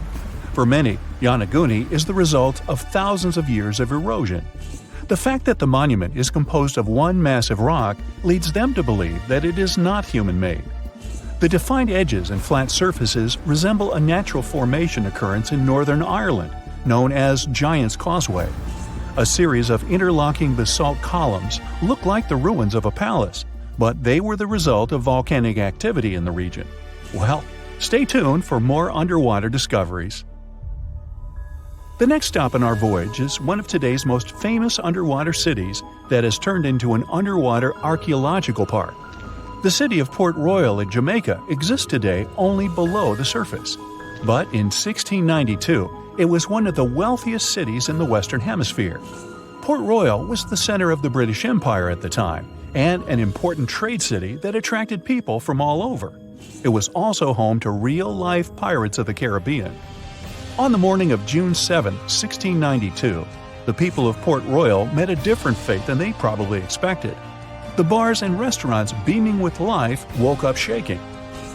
For many, Yonaguni is the result of thousands of years of erosion. The fact that the monument is composed of one massive rock leads them to believe that it is not human-made. The defined edges and flat surfaces resemble a natural formation occurrence in Northern Ireland, known as Giant's Causeway. A series of interlocking basalt columns look like the ruins of a palace, but they were the result of volcanic activity in the region. Well, stay tuned for more underwater discoveries. The next stop on our voyage is one of today's most famous underwater cities that has turned into an underwater archaeological park. The city of Port Royal in Jamaica exists today only below the surface. But in 1692, it was one of the wealthiest cities in the Western Hemisphere. Port Royal was the center of the British Empire at the time, and an important trade city that attracted people from all over. It was also home to real-life pirates of the Caribbean. On the morning of June 7, 1692, the people of Port Royal met a different fate than they probably expected. The bars and restaurants beaming with life woke up shaking.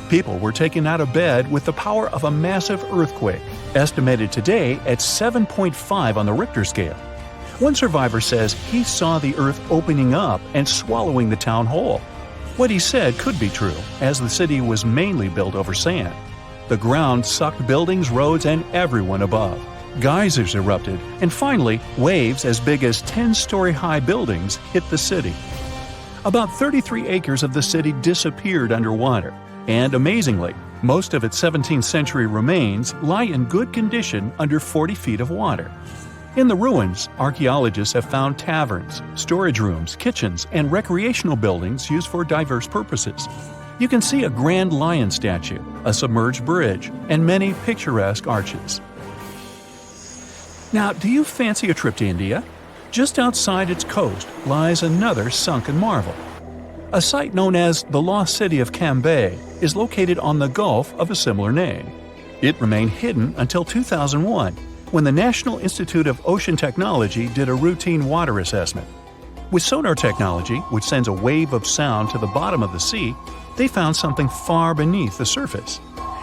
People were taken out of bed with the power of a massive earthquake, estimated today at 7.5 on the Richter scale. One survivor says he saw the earth opening up and swallowing the town whole. What he said could be true, as the city was mainly built over sand. The ground sucked buildings, roads, and everyone above. Geysers erupted, and finally, waves as big as 10-story-high buildings hit the city. About 33 acres of the city disappeared underwater, and amazingly, most of its 17th century remains lie in good condition under 40 feet of water. In the ruins, archaeologists have found taverns, storage rooms, kitchens, and recreational buildings used for diverse purposes. You can see a grand lion statue, a submerged bridge, and many picturesque arches. Now, do you fancy a trip to India? Just outside its coast lies another sunken marvel. A site known as the Lost City of Cambay is located on the Gulf of a similar name. It remained hidden until 2001, when the National Institute of Ocean Technology did a routine water assessment. With sonar technology, which sends a wave of sound to the bottom of the sea, they found something far beneath the surface.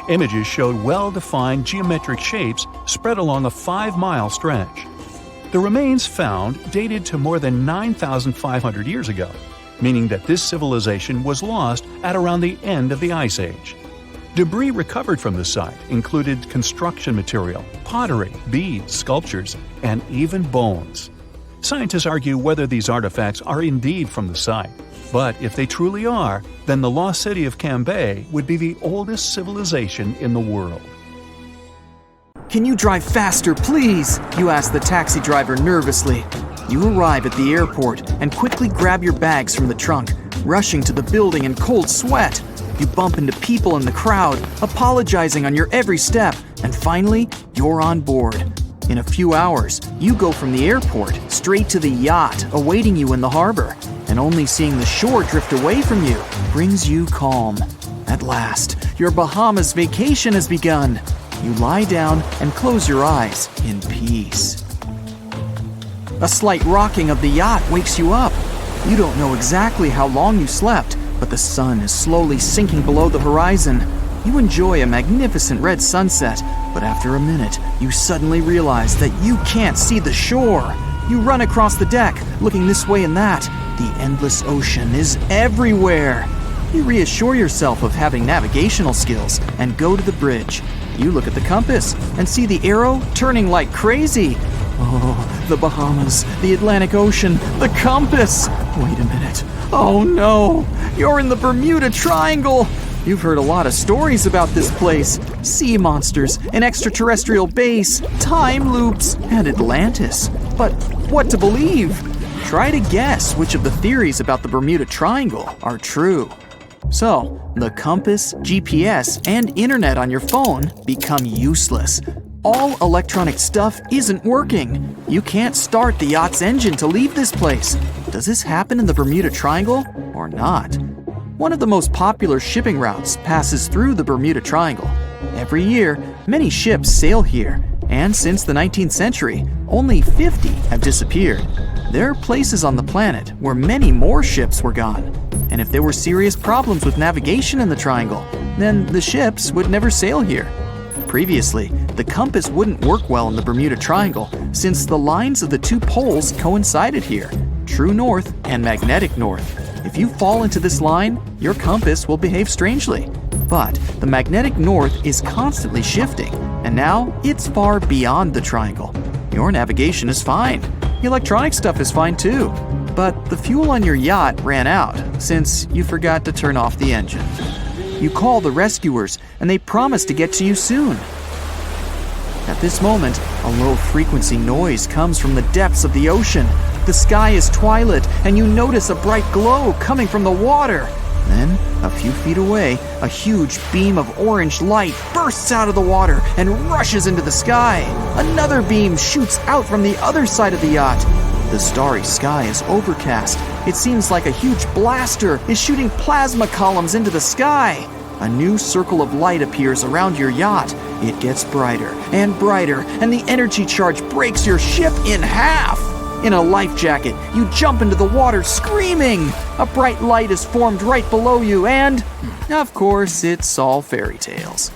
Images showed well-defined geometric shapes spread along a 5-mile stretch. The remains found dated to more than 9,500 years ago, meaning that this civilization was lost at around the end of the Ice Age. Debris recovered from the site included construction material, pottery, beads, sculptures, and even bones. Scientists argue whether these artifacts are indeed from the site, but if they truly are, then the lost city of Cambay would be the oldest civilization in the world. "Can you drive faster, please?" you ask the taxi driver nervously. You arrive at the airport and quickly grab your bags from the trunk, rushing to the building in cold sweat. You bump into people in the crowd, apologizing on your every step, and finally, you're on board. In a few hours, you go from the airport straight to the yacht awaiting you in the harbor, and only seeing the shore drift away from you brings you calm. At last, your Bahamas vacation has begun. You lie down and close your eyes in peace. A slight rocking of the yacht wakes you up. You don't know exactly how long you slept, but the sun is slowly sinking below the horizon. You enjoy a magnificent red sunset, but after a minute, you suddenly realize that you can't see the shore. You run across the deck, looking this way and that. The endless ocean is everywhere. You reassure yourself of having navigational skills and go to the bridge. You look at the compass and see the arrow turning like crazy. Oh, the Bahamas, the Atlantic Ocean, the compass! Wait a minute. Oh no! You're in the Bermuda Triangle! You've heard a lot of stories about this place. Sea monsters, an extraterrestrial base, time loops, and Atlantis. But what to believe? Try to guess which of the theories about the Bermuda Triangle are true. So, the compass, GPS, and internet on your phone become useless. All electronic stuff isn't working. You can't start the yacht's engine to leave this place. Does this happen in the Bermuda Triangle or not? One of the most popular shipping routes passes through the Bermuda Triangle. Every year, many ships sail here, and since the 19th century, only 50 have disappeared. There are places on the planet where many more ships were gone. And if there were serious problems with navigation in the triangle, then the ships would never sail here. Previously, the compass wouldn't work well in the Bermuda Triangle since the lines of the two poles coincided here, true north and magnetic north. If you fall into this line, your compass will behave strangely. But the magnetic north is constantly shifting, and now it's far beyond the triangle. Your navigation is fine. Electronic stuff is fine too. But the fuel on your yacht ran out since you forgot to turn off the engine. You call the rescuers, and they promise to get to you soon. At this moment, a low-frequency noise comes from the depths of the ocean. The sky is twilight, and you notice a bright glow coming from the water. Then, a few feet away, a huge beam of orange light bursts out of the water and rushes into the sky. Another beam shoots out from the other side of the yacht. The starry sky is overcast. It seems like a huge blaster is shooting plasma columns into the sky. A new circle of light appears around your yacht. It gets brighter and brighter, and the energy charge breaks your ship in half. In a life jacket, you jump into the water screaming. A bright light is formed right below you, and, of course, it's all fairy tales.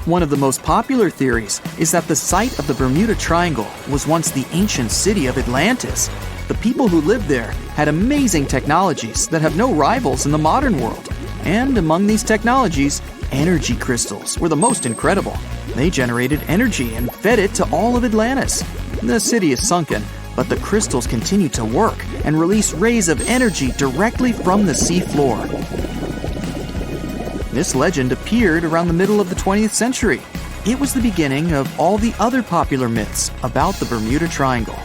One of the most popular theories is that the site of the Bermuda Triangle was once the ancient city of Atlantis. The people who lived there had amazing technologies that have no rivals in the modern world. And among these technologies, energy crystals were the most incredible. They generated energy and fed it to all of Atlantis. The city is sunken, but the crystals continue to work and release rays of energy directly from the sea floor. This legend appeared around the middle of the 20th century. It was the beginning of all the other popular myths about the Bermuda Triangle.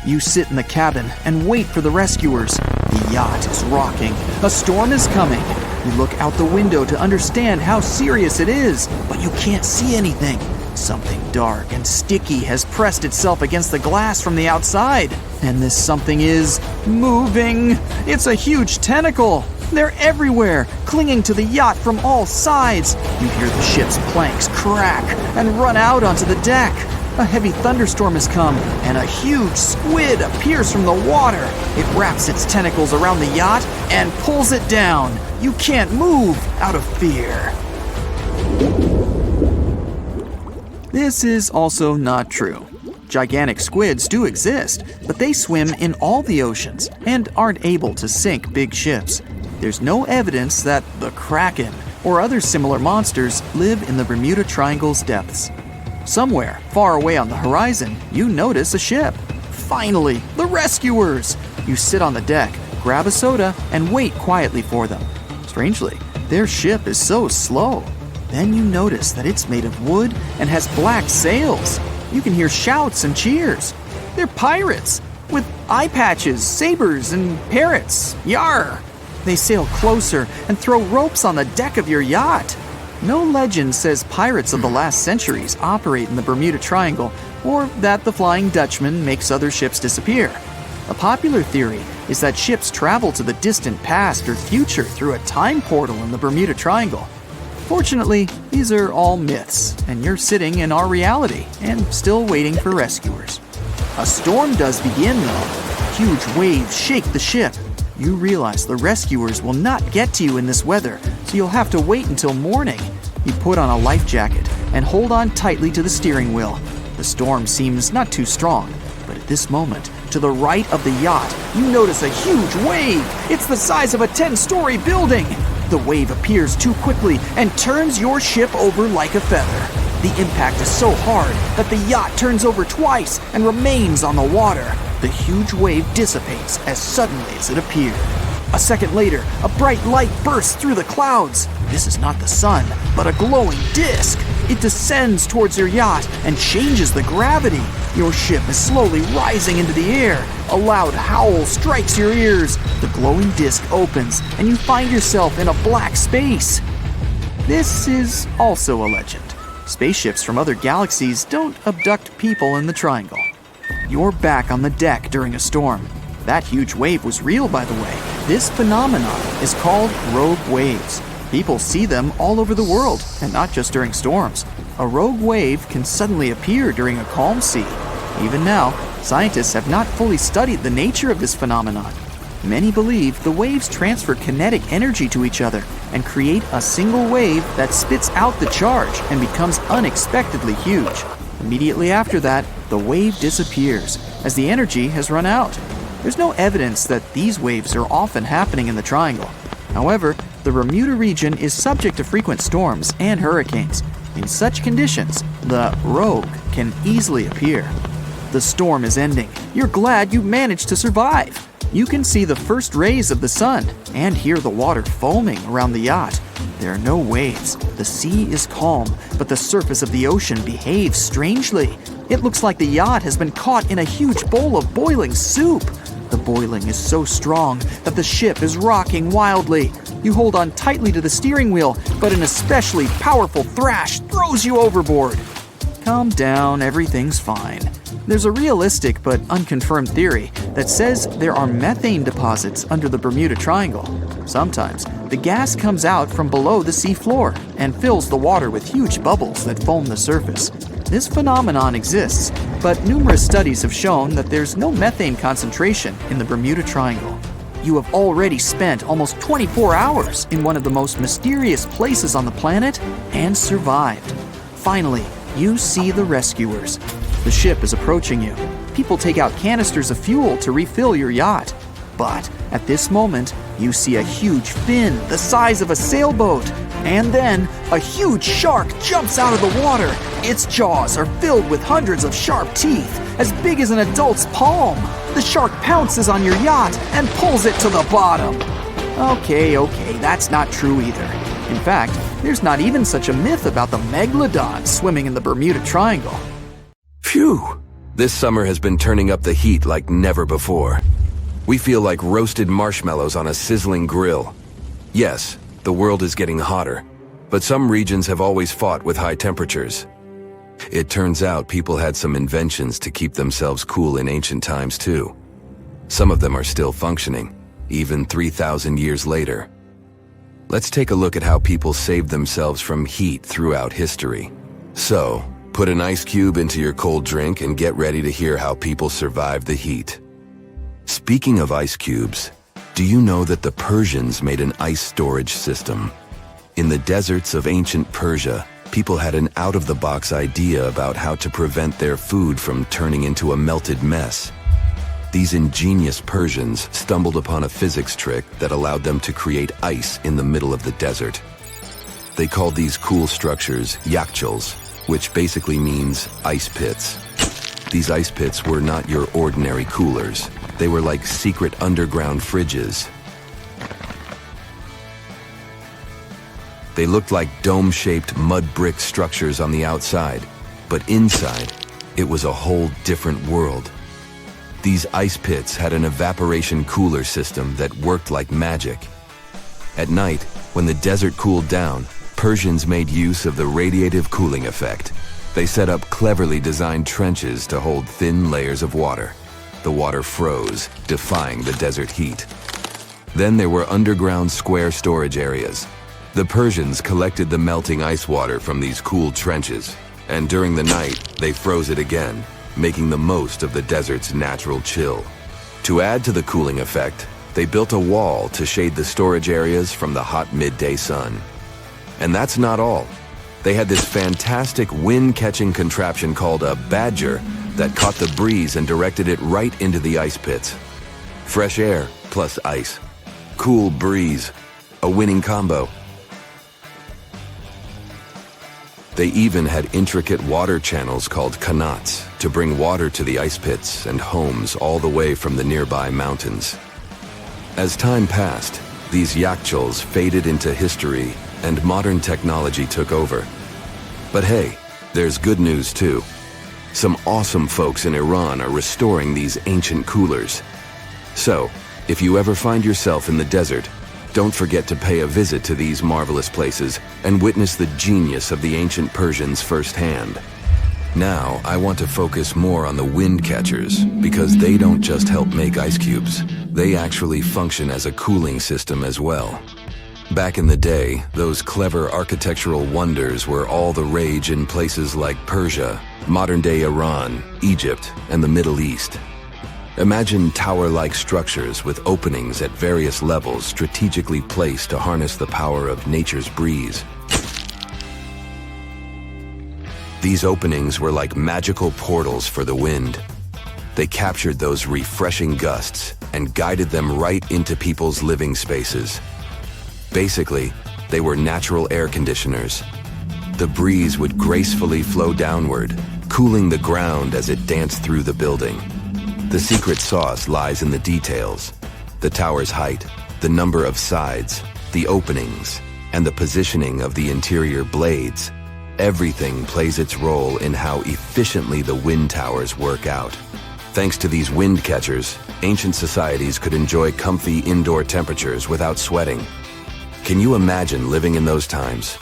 You sit in the cabin and wait for the rescuers. The yacht is rocking. A storm is coming. You look out the window to understand how serious it is, but you can't see anything. Something dark and sticky has pressed itself against the glass from the outside. And this something is moving. It's a huge tentacle. They're everywhere, clinging to the yacht from all sides. You hear the ship's planks crack and run out onto the deck. A heavy thunderstorm has come, and a huge squid appears from the water. It wraps its tentacles around the yacht and pulls it down. You can't move out of fear. This is also not true. Gigantic squids do exist, but they swim in all the oceans and aren't able to sink big ships. There's no evidence that the Kraken or other similar monsters live in the Bermuda Triangle's depths. Somewhere, far away on the horizon, you notice a ship. Finally, the rescuers! You sit on the deck, grab a soda, and wait quietly for them. Strangely, their ship is so slow. Then you notice that it's made of wood and has black sails. You can hear shouts and cheers. They're pirates, with eye patches, sabers, and parrots. Yar! They sail closer and throw ropes on the deck of your yacht. No legend says pirates of the last centuries operate in the Bermuda Triangle, or that the Flying Dutchman makes other ships disappear. A popular theory is that ships travel to the distant past or future through a time portal in the Bermuda Triangle. Fortunately, these are all myths, and you're sitting in our reality and still waiting for rescuers. A storm does begin, though. Huge waves shake the ship. You realize the rescuers will not get to you in this weather, so you'll have to wait until morning. You put on a life jacket and hold on tightly to the steering wheel. The storm seems not too strong, but at this moment, to the right of the yacht, you notice a huge wave. It's the size of a 10-story building. The wave appears too quickly and turns your ship over like a feather. The impact is so hard that the yacht turns over twice and remains on the water. The huge wave dissipates as suddenly as it appeared. A second later, a bright light bursts through the clouds. This is not the sun, but a glowing disc. It descends towards your yacht and changes the gravity. Your ship is slowly rising into the air. A loud howl strikes your ears. The glowing disc opens, and you find yourself in a black space. This is also a legend. Spaceships from other galaxies don't abduct people in the triangle. You're back on the deck during a storm. That huge wave was real, by the way. This phenomenon is called rogue waves. People see them all over the world, and not just during storms. A rogue wave can suddenly appear during a calm sea. Even now, scientists have not fully studied the nature of this phenomenon. Many believe the waves transfer kinetic energy to each other and create a single wave that spits out the charge and becomes unexpectedly huge. Immediately after that, the wave disappears as the energy has run out. There's no evidence that these waves are often happening in the triangle. However, the Bermuda region is subject to frequent storms and hurricanes. In such conditions, the rogue can easily appear. The storm is ending. You're glad you managed to survive. You can see the first rays of the sun and hear the water foaming around the yacht. There are no waves. The sea is calm, but the surface of the ocean behaves strangely. It looks like the yacht has been caught in a huge bowl of boiling soup. The boiling is so strong that the ship is rocking wildly. You hold on tightly to the steering wheel, but an especially powerful thrash throws you overboard. Calm down, everything's fine. There's a realistic but unconfirmed theory that says there are methane deposits under the Bermuda Triangle. Sometimes, the gas comes out from below the sea floor and fills the water with huge bubbles that foam the surface. This phenomenon exists, but numerous studies have shown that there's no methane concentration in the Bermuda Triangle. You have already spent almost 24 hours in one of the most mysterious places on the planet and survived. Finally, you see the rescuers. The ship is approaching you. People take out canisters of fuel to refill your yacht. But at this moment, you see a huge fin the size of a sailboat. And then, a huge shark jumps out of the water. Its jaws are filled with hundreds of sharp teeth, as big as an adult's palm. The shark pounces on your yacht and pulls it to the bottom. Okay, that's not true either. In fact, there's not even such a myth about the megalodon swimming in the Bermuda Triangle. Phew! This summer has been turning up the heat like never before. We feel like roasted marshmallows on a sizzling grill. Yes, the world is getting hotter, but some regions have always fought with high temperatures. It turns out people had some inventions to keep themselves cool in ancient times too. Some of them are still functioning, even 3,000 years later. Let's take a look at how people saved themselves from heat throughout history. So, put an ice cube into your cold drink and get ready to hear how people survived the heat. Speaking of ice cubes, do you know that the Persians made an ice storage system? In the deserts of ancient Persia, people had an out-of-the-box idea about how to prevent their food from turning into a melted mess. These ingenious Persians stumbled upon a physics trick that allowed them to create ice in the middle of the desert. They called these cool structures yakhchals, which basically means ice pits. These ice pits were not your ordinary coolers. They were like secret underground fridges. They looked like dome-shaped mud brick structures on the outside, but inside, it was a whole different world. These ice pits had an evaporation cooler system that worked like magic. At night, when the desert cooled down, Persians made use of the radiative cooling effect. They set up cleverly designed trenches to hold thin layers of water. The water froze, defying the desert heat. Then there were underground square storage areas. The Persians collected the melting ice water from these cool trenches, and during the night, they froze it again, making the most of the desert's natural chill. To add to the cooling effect, they built a wall to shade the storage areas from the hot midday sun. And that's not all. They had this fantastic wind-catching contraption called a badger that caught the breeze and directed it right into the ice pits. Fresh air plus ice. Cool breeze. A winning combo. They even had intricate water channels called qanats to bring water to the ice pits and homes all the way from the nearby mountains. As time passed, these yakhchuls faded into history and modern technology took over. But hey, there's good news too. Some awesome folks in Iran are restoring these ancient coolers. So, if you ever find yourself in the desert, don't forget to pay a visit to these marvelous places and witness the genius of the ancient Persians firsthand. Now, I want to focus more on the wind catchers because they don't just help make ice cubes. They actually function as a cooling system as well. Back in the day, those clever architectural wonders were all the rage in places like Persia, modern-day Iran, Egypt, and the Middle East. Imagine tower-like structures with openings at various levels strategically placed to harness the power of nature's breeze. These openings were like magical portals for the wind. They captured those refreshing gusts and guided them right into people's living spaces. Basically, they were natural air conditioners. The breeze would gracefully flow downward, cooling the ground as it danced through the building. The secret sauce lies in the details: the tower's height, the number of sides, the openings, and the positioning of the interior blades. Everything plays its role in how efficiently the wind towers work out. Thanks to these wind catchers, ancient societies could enjoy comfy indoor temperatures without sweating. Can you imagine living in those times?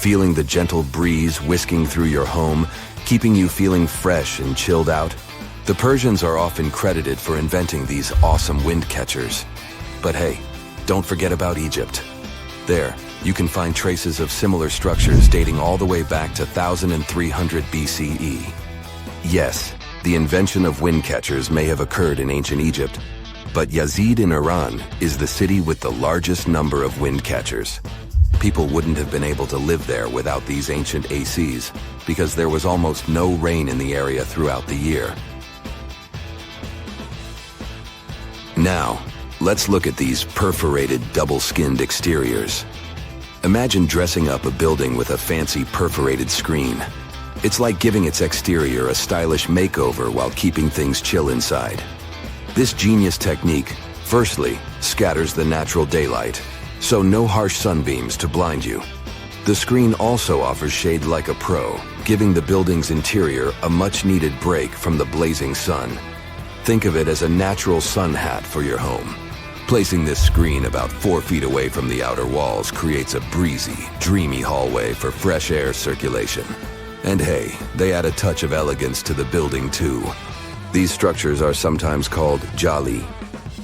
Feeling the gentle breeze whisking through your home, keeping you feeling fresh and chilled out? The Persians are often credited for inventing these awesome wind catchers. But hey, don't forget about Egypt. There, you can find traces of similar structures dating all the way back to 1300 BCE. Yes, the invention of wind catchers may have occurred in ancient Egypt, but Yazid in Iran is the city with the largest number of wind catchers. People wouldn't have been able to live there without these ancient ACs because there was almost no rain in the area throughout the year. Now, let's look at these perforated, double-skinned exteriors. Imagine dressing up a building with a fancy perforated screen. It's like giving its exterior a stylish makeover while keeping things chill inside. This genius technique, firstly, scatters the natural daylight, so no harsh sunbeams to blind you. The screen also offers shade like a pro, giving the building's interior a much-needed break from the blazing sun. Think of it as a natural sun hat for your home. Placing this screen about 4 feet away from the outer walls creates a breezy, dreamy hallway for fresh air circulation. And hey, they add a touch of elegance to the building too. These structures are sometimes called jali.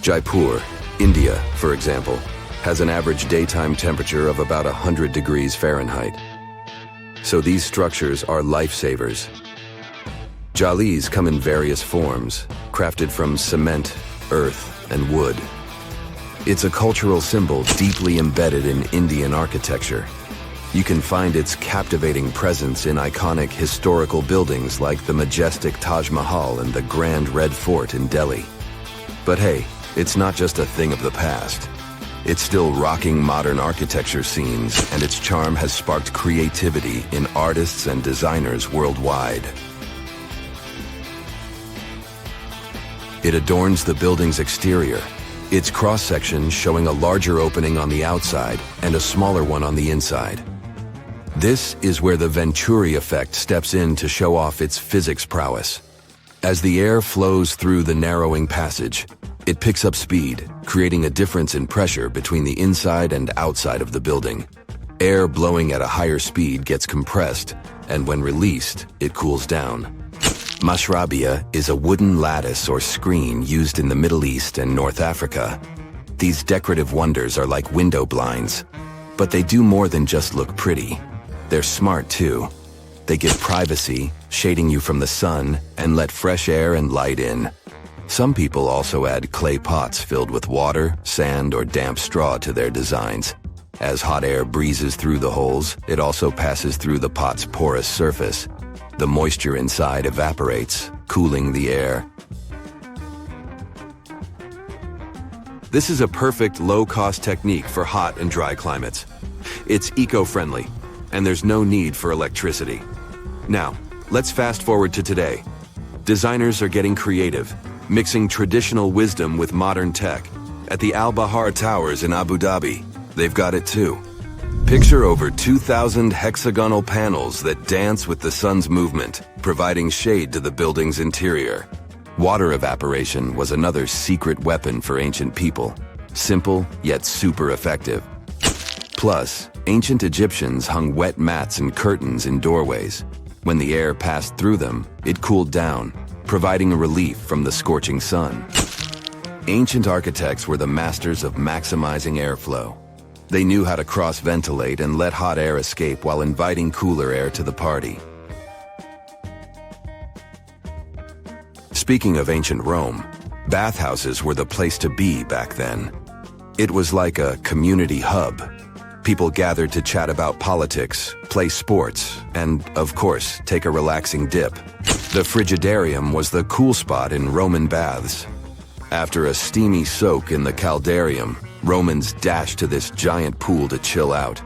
Jaipur, India, for example, has an average daytime temperature of about 100 degrees Fahrenheit. So these structures are lifesavers. Jalis come in various forms, crafted from cement, earth, and wood. It's a cultural symbol deeply embedded in Indian architecture. You can find its captivating presence in iconic historical buildings like the majestic Taj Mahal and the Grand Red Fort in Delhi. But hey, it's not just a thing of the past. It's still rocking modern architecture scenes, and its charm has sparked creativity in artists and designers worldwide. It adorns the building's exterior, its cross-section showing a larger opening on the outside and a smaller one on the inside. This is where the Venturi effect steps in to show off its physics prowess. As the air flows through the narrowing passage, it picks up speed, creating a difference in pressure between the inside and outside of the building. Air blowing at a higher speed gets compressed, and when released, it cools down. Mashrabia is a wooden lattice or screen used in the Middle East and North Africa. These decorative wonders are like window blinds, but they do more than just look pretty. They're smart too. They give privacy, shading you from the sun, and let fresh air and light in. Some people also add clay pots filled with water, sand, or damp straw to their designs. As hot air breezes through the holes, it also passes through the pot's porous surface. The moisture inside evaporates, cooling the air. This is a perfect low-cost technique for hot and dry climates. It's eco-friendly, and there's no need for electricity. Now, let's fast forward to today. Designers are getting creative, mixing traditional wisdom with modern tech. At the Al Bahar Towers in Abu Dhabi, they've got it too. Picture over 2,000 hexagonal panels that dance with the sun's movement, providing shade to the building's interior. Water evaporation was another secret weapon for ancient people. Simple, yet super effective. Plus, ancient Egyptians hung wet mats and curtains in doorways. When the air passed through them, it cooled down, providing a relief from the scorching sun. Ancient architects were the masters of maximizing airflow. They knew how to cross-ventilate and let hot air escape while inviting cooler air to the party. Speaking of ancient Rome, bathhouses were the place to be back then. It was like a community hub. People gathered to chat about politics, play sports, and, of course, take a relaxing dip. The frigidarium was the cool spot in Roman baths. After a steamy soak in the caldarium, Romans dashed to this giant pool to chill out.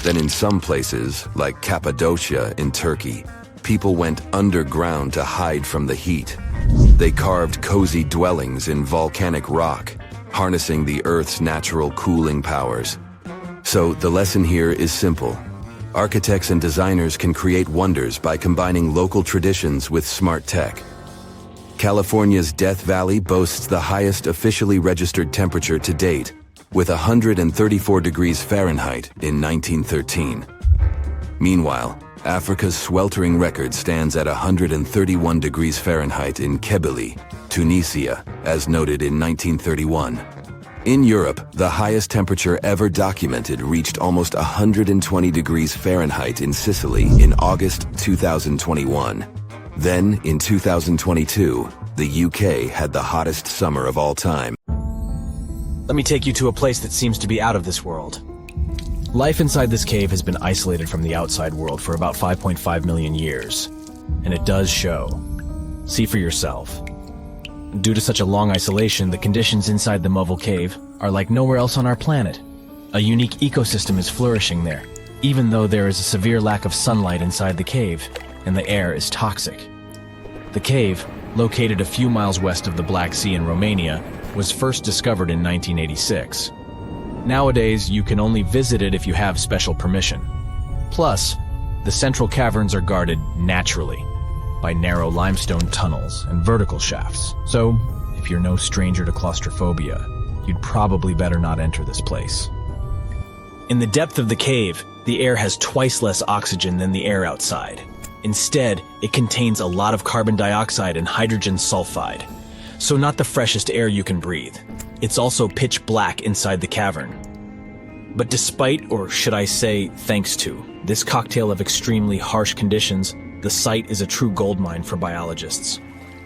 Then in some places, like Cappadocia in Turkey, people went underground to hide from the heat. They carved cozy dwellings in volcanic rock, harnessing the Earth's natural cooling powers. So the lesson here is simple. Architects and designers can create wonders by combining local traditions with smart tech. California's Death Valley boasts the highest officially registered temperature to date, with 134 degrees Fahrenheit in 1913. Meanwhile, Africa's sweltering record stands at 131 degrees Fahrenheit in Kebili, Tunisia, as noted in 1931. In Europe, the highest temperature ever documented reached almost 120 degrees Fahrenheit in Sicily in August 2021. Then, in 2022, the UK had the hottest summer of all time. Let me take you to a place that seems to be out of this world. Life inside this cave has been isolated from the outside world for about 5.5 million years, and it does show. See for yourself. Due to such a long isolation, the conditions inside the Movel Cave are like nowhere else on our planet. A unique ecosystem is flourishing there, even though there is a severe lack of sunlight inside the cave, and the air is toxic. The cave, located a few miles west of the Black Sea in Romania, was first discovered in 1986. Nowadays, you can only visit it if you have special permission. Plus, the central caverns are guarded naturally by narrow limestone tunnels and vertical shafts. So, if you're no stranger to claustrophobia, you'd probably better not enter this place. In the depth of the cave, the air has twice less oxygen than the air outside. Instead, it contains a lot of carbon dioxide and hydrogen sulfide, so not the freshest air you can breathe. It's also pitch black inside the cavern. But despite, or should I say thanks to, this cocktail of extremely harsh conditions, the site is a true goldmine for biologists.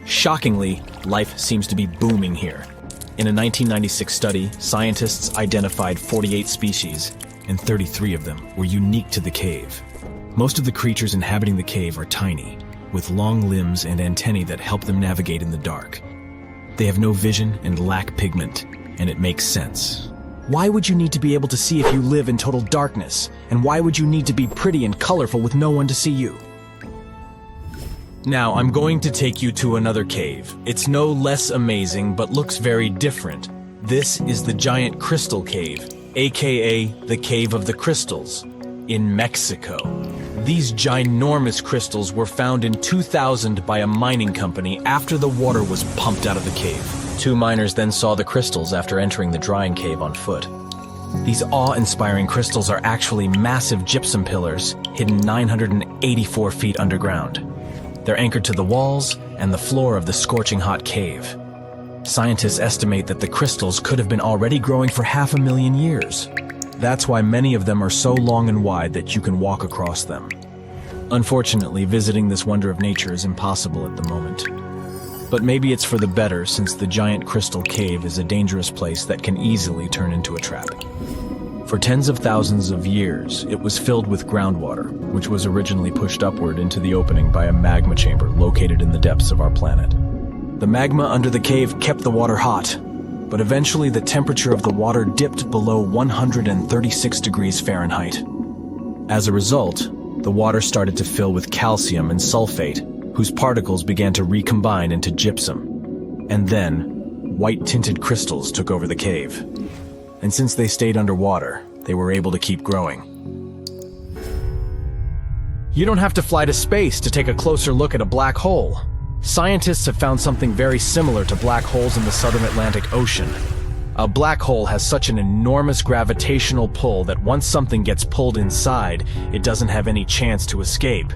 Shockingly, life seems to be booming here. In a 1996 study, scientists identified 48 species, and 33 of them were unique to the cave. Most of the creatures inhabiting the cave are tiny, with long limbs and antennae that help them navigate in the dark. They have no vision and lack pigment, and it makes sense. Why would you need to be able to see if you live in total darkness? And why would you need to be pretty and colorful with no one to see you? Now, I'm going to take you to another cave. It's no less amazing, but looks very different. This is the Giant Crystal Cave, aka the Cave of the Crystals, in Mexico. These ginormous crystals were found in 2000 by a mining company after the water was pumped out of the cave. Two miners then saw the crystals after entering the drying cave on foot. These awe-inspiring crystals are actually massive gypsum pillars hidden 984 feet underground. They're anchored to the walls and the floor of the scorching hot cave. Scientists estimate that the crystals could have been already growing for 500,000 years. That's why many of them are so long and wide that you can walk across them. Unfortunately, visiting this wonder of nature is impossible at the moment. But maybe it's for the better, since the Giant Crystal Cave is a dangerous place that can easily turn into a trap. For tens of thousands of years, it was filled with groundwater, which was originally pushed upward into the opening by a magma chamber located in the depths of our planet. The magma under the cave kept the water hot, but eventually the temperature of the water dipped below 136 degrees Fahrenheit. As a result, the water started to fill with calcium and sulfate, whose particles began to recombine into gypsum. And then, white-tinted crystals took over the cave. And since they stayed underwater, they were able to keep growing. You don't have to fly to space to take a closer look at a black hole. Scientists have found something very similar to black holes in the southern Atlantic Ocean. A black hole has such an enormous gravitational pull that once something gets pulled inside, it doesn't have any chance to escape.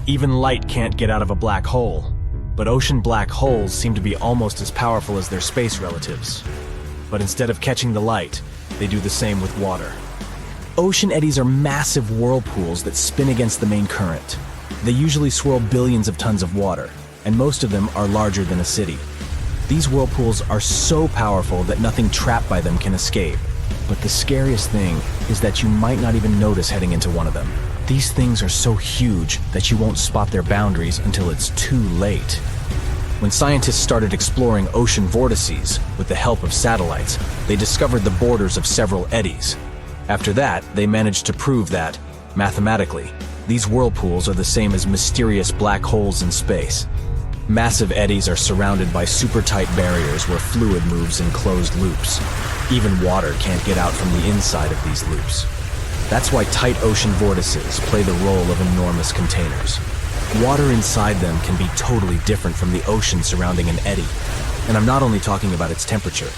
Even light can't get out of a black hole. But ocean black holes seem to be almost as powerful as their space relatives. But instead of catching the light, they do the same with water. Ocean eddies are massive whirlpools that spin against the main current. They usually swirl billions of tons of water, and most of them are larger than a city. These whirlpools are so powerful that nothing trapped by them can escape. But the scariest thing is that you might not even notice heading into one of them. These things are so huge that you won't spot their boundaries until it's too late. When scientists started exploring ocean vortices with the help of satellites, they discovered the borders of several eddies. After that, they managed to prove that, mathematically, these whirlpools are the same as mysterious black holes in space. Massive eddies are surrounded by super-tight barriers where fluid moves in closed loops. Even water can't get out from the inside of these loops. That's why tight ocean vortices play the role of enormous containers. Water inside them can be totally different from the ocean surrounding an eddy. And I'm not only talking about its temperature.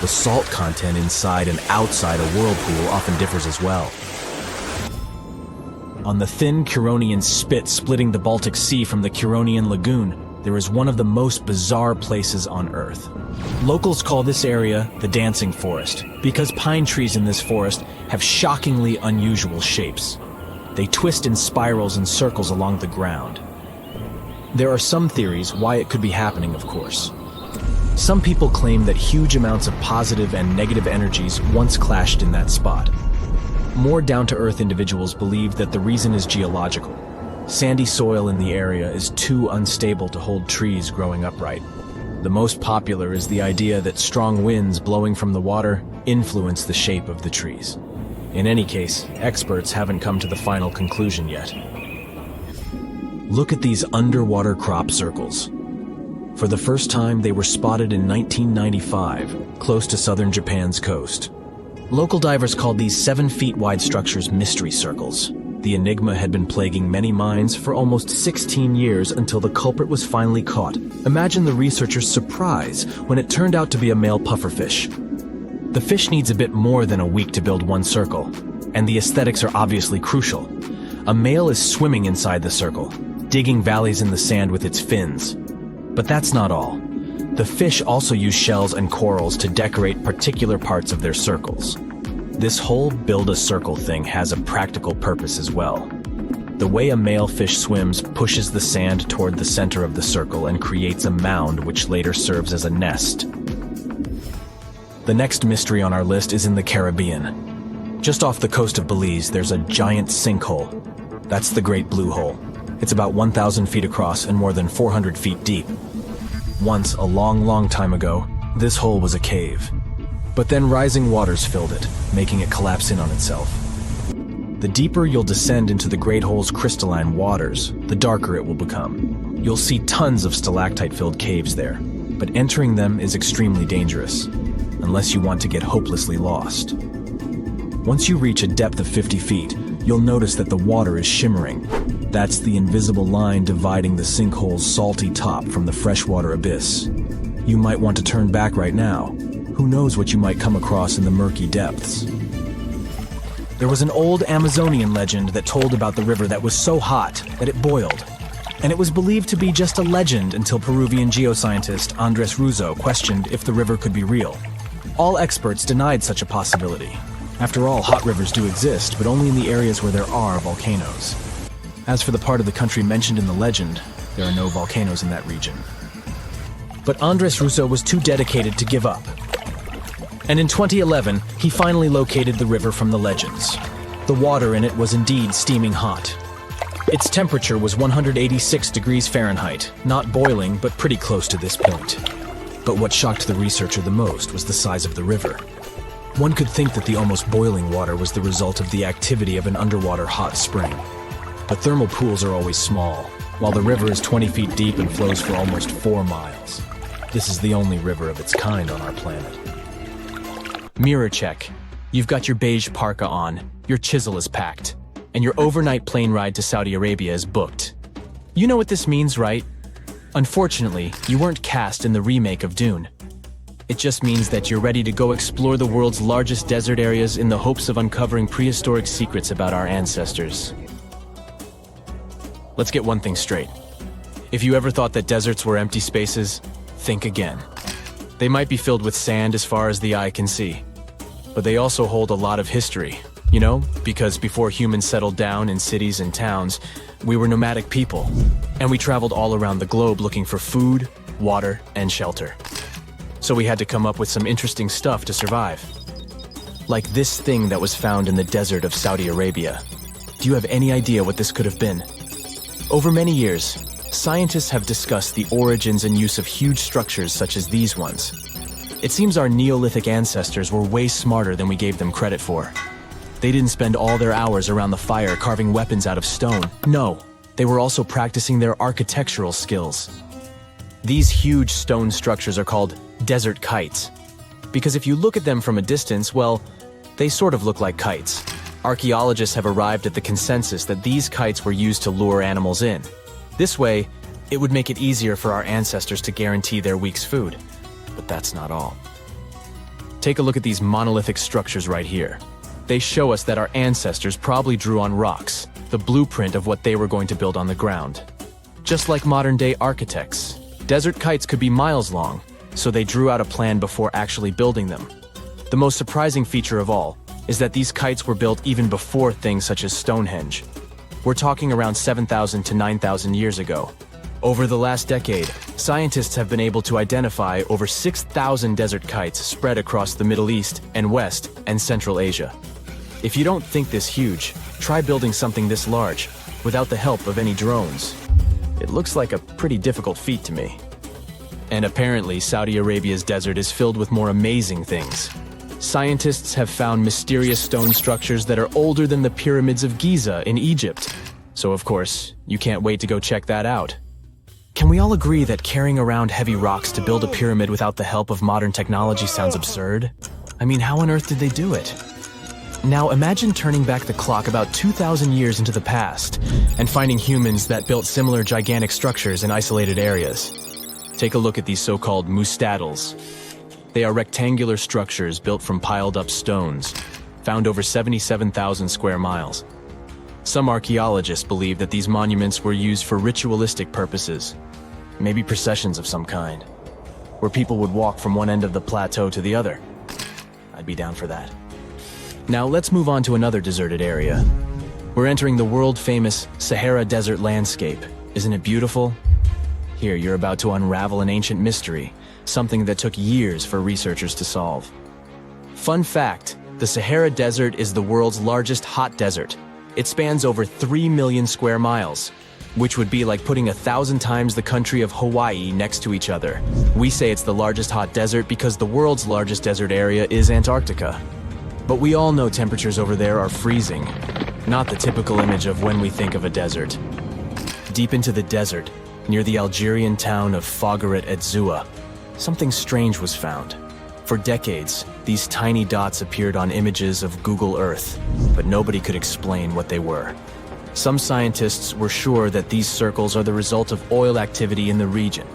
The salt content inside and outside a whirlpool often differs as well. On the thin Curonian spit splitting the Baltic Sea from the Curonian Lagoon, there is one of the most bizarre places on Earth. Locals call this area the Dancing Forest because pine trees in this forest have shockingly unusual shapes. They twist in spirals and circles along the ground. There are some theories why it could be happening, of course. Some people claim that huge amounts of positive and negative energies once clashed in that spot. More down-to-earth individuals believe that the reason is geological. Sandy soil in the area is too unstable to hold trees growing upright. The most popular is the idea that strong winds blowing from the water influence the shape of the trees. In any case, experts haven't come to the final conclusion yet. Look at these underwater crop circles. For the first time, they were spotted in 1995, close to southern Japan's coast. Local divers called these 7-feet-wide structures mystery circles. The enigma had been plaguing many minds for almost 16 years until the culprit was finally caught. Imagine the researchers' surprise when it turned out to be a male pufferfish. The fish needs a bit more than a week to build one circle, and the aesthetics are obviously crucial. A male is swimming inside the circle, digging valleys in the sand with its fins. But that's not all. The fish also use shells and corals to decorate particular parts of their circles. This whole build-a-circle thing has a practical purpose as well. The way a male fish swims pushes the sand toward the center of the circle and creates a mound which later serves as a nest. The next mystery on our list is in the Caribbean. Just off the coast of Belize, there's a giant sinkhole. That's the Great Blue Hole. It's about 1,000 feet across and more than 400 feet deep. Once, a long time ago, this hole was a cave. But then rising waters filled it, making it collapse in on itself. The deeper you'll descend into the Great Hole's crystalline waters, the darker it will become. You'll see tons of stalactite-filled caves there, but entering them is extremely dangerous, unless you want to get hopelessly lost. Once you reach a depth of 50 feet, you'll notice that the water is shimmering. That's the invisible line dividing the sinkhole's salty top from the freshwater abyss. You might want to turn back right now. Who knows what you might come across in the murky depths. There was an old Amazonian legend that told about the river that was so hot that it boiled. And it was believed to be just a legend until Peruvian geoscientist Andres Russo questioned if the river could be real. All experts denied such a possibility. After all, hot rivers do exist, but only in the areas where there are volcanoes. As for the part of the country mentioned in the legend, there are no volcanoes in that region. But Andres Russo was too dedicated to give up. And in 2011, he finally located the river from the legends. The water in it was indeed steaming hot. Its temperature was 186 degrees Fahrenheit, not boiling, but pretty close to this point. But what shocked the researcher the most was the size of the river. One could think that the almost boiling water was the result of the activity of an underwater hot spring. But thermal pools are always small, while the river is 20 feet deep and flows for almost 4 miles. This is the only river of its kind on our planet. Mirror check. You've got your beige parka on, your chisel is packed, and your overnight plane ride to Saudi Arabia is booked. You know what this means, right? Unfortunately, you weren't cast in the remake of Dune. It just means that you're ready to go explore the world's largest desert areas in the hopes of uncovering prehistoric secrets about our ancestors. Let's get one thing straight. If you ever thought that deserts were empty spaces, think again. They might be filled with sand as far as the eye can see, but they also hold a lot of history, you know, because before humans settled down in cities and towns, we were nomadic people, and we traveled all around the globe looking for food, water, and shelter. So we had to come up with some interesting stuff to survive. Like this thing that was found in the desert of Saudi Arabia. Do you have any idea what this could have been? Over many years, scientists have discussed the origins and use of huge structures such as these ones. It seems our Neolithic ancestors were way smarter than we gave them credit for. They didn't spend all their hours around the fire carving weapons out of stone. No, they were also practicing their architectural skills. These huge stone structures are called desert kites, because if you look at them from a distance, well, they sort of look like kites. Archaeologists have arrived at the consensus that these kites were used to lure animals in. This way, it would make it easier for our ancestors to guarantee their week's food. But that's not all. Take a look at these monolithic structures right here. They show us that our ancestors probably drew on rocks, the blueprint of what they were going to build on the ground. Just like modern-day architects, desert kites could be miles long, so they drew out a plan before actually building them. The most surprising feature of all is that these kites were built even before things such as Stonehenge. We're talking around 7,000 to 9,000 years ago. Over the last decade, scientists have been able to identify over 6,000 desert kites spread across the Middle East and West and Central Asia. If you don't think this huge, try building something this large without the help of any drones. It looks like a pretty difficult feat to me. And apparently, Saudi Arabia's desert is filled with more amazing things. Scientists have found mysterious stone structures that are older than the pyramids of Giza in Egypt. So of course, you can't wait to go check that out. Can we all agree that carrying around heavy rocks to build a pyramid without the help of modern technology sounds absurd? I mean, how on earth did they do it? Now imagine turning back the clock about 2,000 years into the past and finding humans that built similar gigantic structures in isolated areas. Take a look at these so-called mustadils. They are rectangular structures built from piled-up stones, found over 77,000 square miles. Some archaeologists believe that these monuments were used for ritualistic purposes, maybe processions of some kind, where people would walk from one end of the plateau to the other. I'd be down for that. Now let's move on to another deserted area. We're entering the world-famous Sahara Desert landscape. Isn't it beautiful? Here, you're about to unravel an ancient mystery, something that took years for researchers to solve. Fun fact, the Sahara Desert is the world's largest hot desert. It spans over 3 million square miles, which would be like putting 1,000 times the country of Hawaii next to each other. We say it's the largest hot desert because the world's largest desert area is Antarctica. But we all know temperatures over there are freezing, not the typical image of when we think of a desert. Deep into the desert, near the Algerian town of Fougeret et Zoua, something strange was found. For decades, these tiny dots appeared on images of Google Earth, but nobody could explain what they were. Some scientists were sure that these circles are the result of oil activity in the region.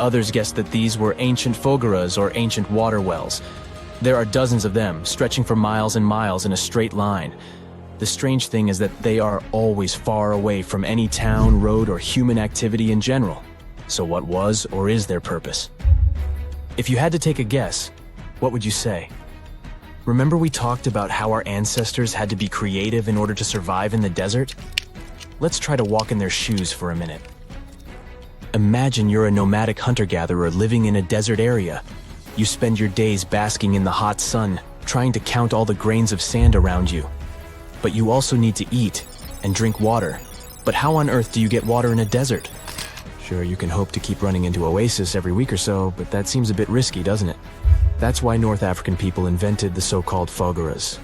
Others guessed that these were ancient fogeras or ancient water wells. There are dozens of them, stretching for miles and miles in a straight line. The strange thing is that they are always far away from any town, road, or human activity in general. So what was or is their purpose? If you had to take a guess, what would you say? Remember we talked about how our ancestors had to be creative in order to survive in the desert? Let's try to walk in their shoes for a minute. Imagine you're a nomadic hunter-gatherer living in a desert area. You spend your days basking in the hot sun, trying to count all the grains of sand around you. But you also need to eat and drink water. But how on earth do you get water in a desert? Sure, you can hope to keep running into Oasis every week or so, but that seems a bit risky, doesn't it? That's why North African people invented the so-called fogaras.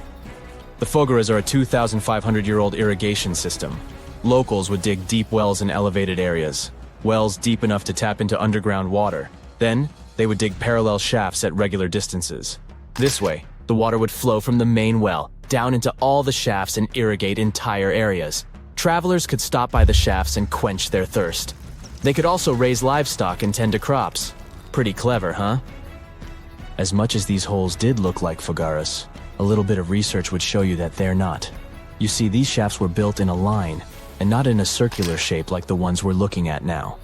The fogaras are a 2,500-year-old irrigation system. Locals would dig deep wells in elevated areas, wells deep enough to tap into underground water. Then, they would dig parallel shafts at regular distances. This way, the water would flow from the main well down into all the shafts and irrigate entire areas. Travelers could stop by the shafts and quench their thirst. They could also raise livestock and tend to crops. Pretty clever, huh? As much as these holes did look like fogaras, a little bit of research would show you that they're not. You see, these shafts were built in a line, and not in a circular shape like the ones we're looking at now.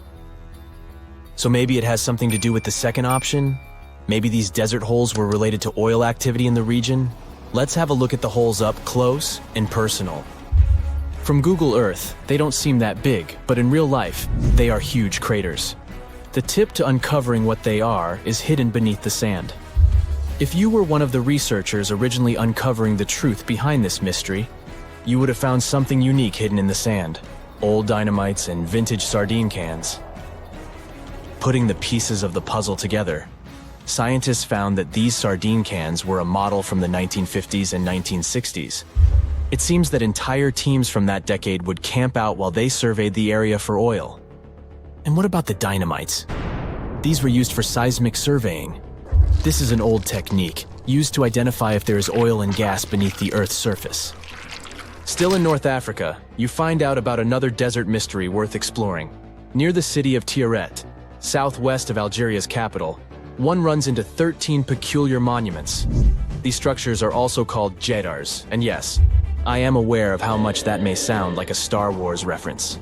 So maybe it has something to do with the second option? Maybe these desert holes were related to oil activity in the region? Let's have a look at the holes up close and personal. From Google Earth, they don't seem that big, but in real life, they are huge craters. The tip to uncovering what they are is hidden beneath the sand. If you were one of the researchers originally uncovering the truth behind this mystery, you would have found something unique hidden in the sand. Old dynamites and vintage sardine cans. Putting the pieces of the puzzle together, scientists found that these sardine cans were a model from the 1950s and 1960s. It seems that entire teams from that decade would camp out while they surveyed the area for oil. And what about the dynamites? These were used for seismic surveying. This is an old technique, used to identify if there is oil and gas beneath the Earth's surface. Still in North Africa, you find out about another desert mystery worth exploring. Near the city of Tiaret, southwest of Algeria's capital, one runs into 13 peculiar monuments. These structures are also called jedars, and yes, I am aware of how much that may sound like a Star Wars reference.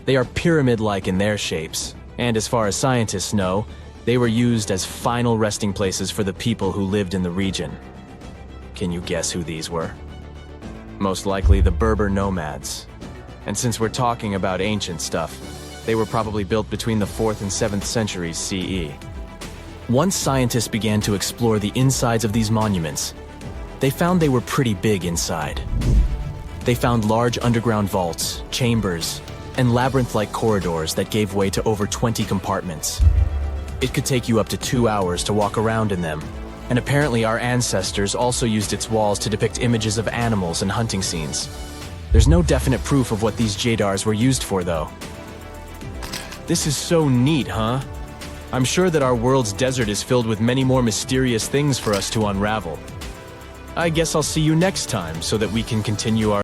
They are pyramid-like in their shapes, and as far as scientists know, they were used as final resting places for the people who lived in the region. Can you guess who these were? Most likely the Berber nomads. And since we're talking about ancient stuff, they were probably built between the 4th and 7th centuries CE. Once scientists began to explore the insides of these monuments, they found they were pretty big inside. They found large underground vaults, chambers, and labyrinth-like corridors that gave way to over 20 compartments. It could take you up to 2 hours to walk around in them, and apparently our ancestors also used its walls to depict images of animals and hunting scenes. There's no definite proof of what these jedars were used for, though. This is so neat, huh? I'm sure that our world's desert is filled with many more mysterious things for us to unravel. I guess I'll see you next time so that we can continue our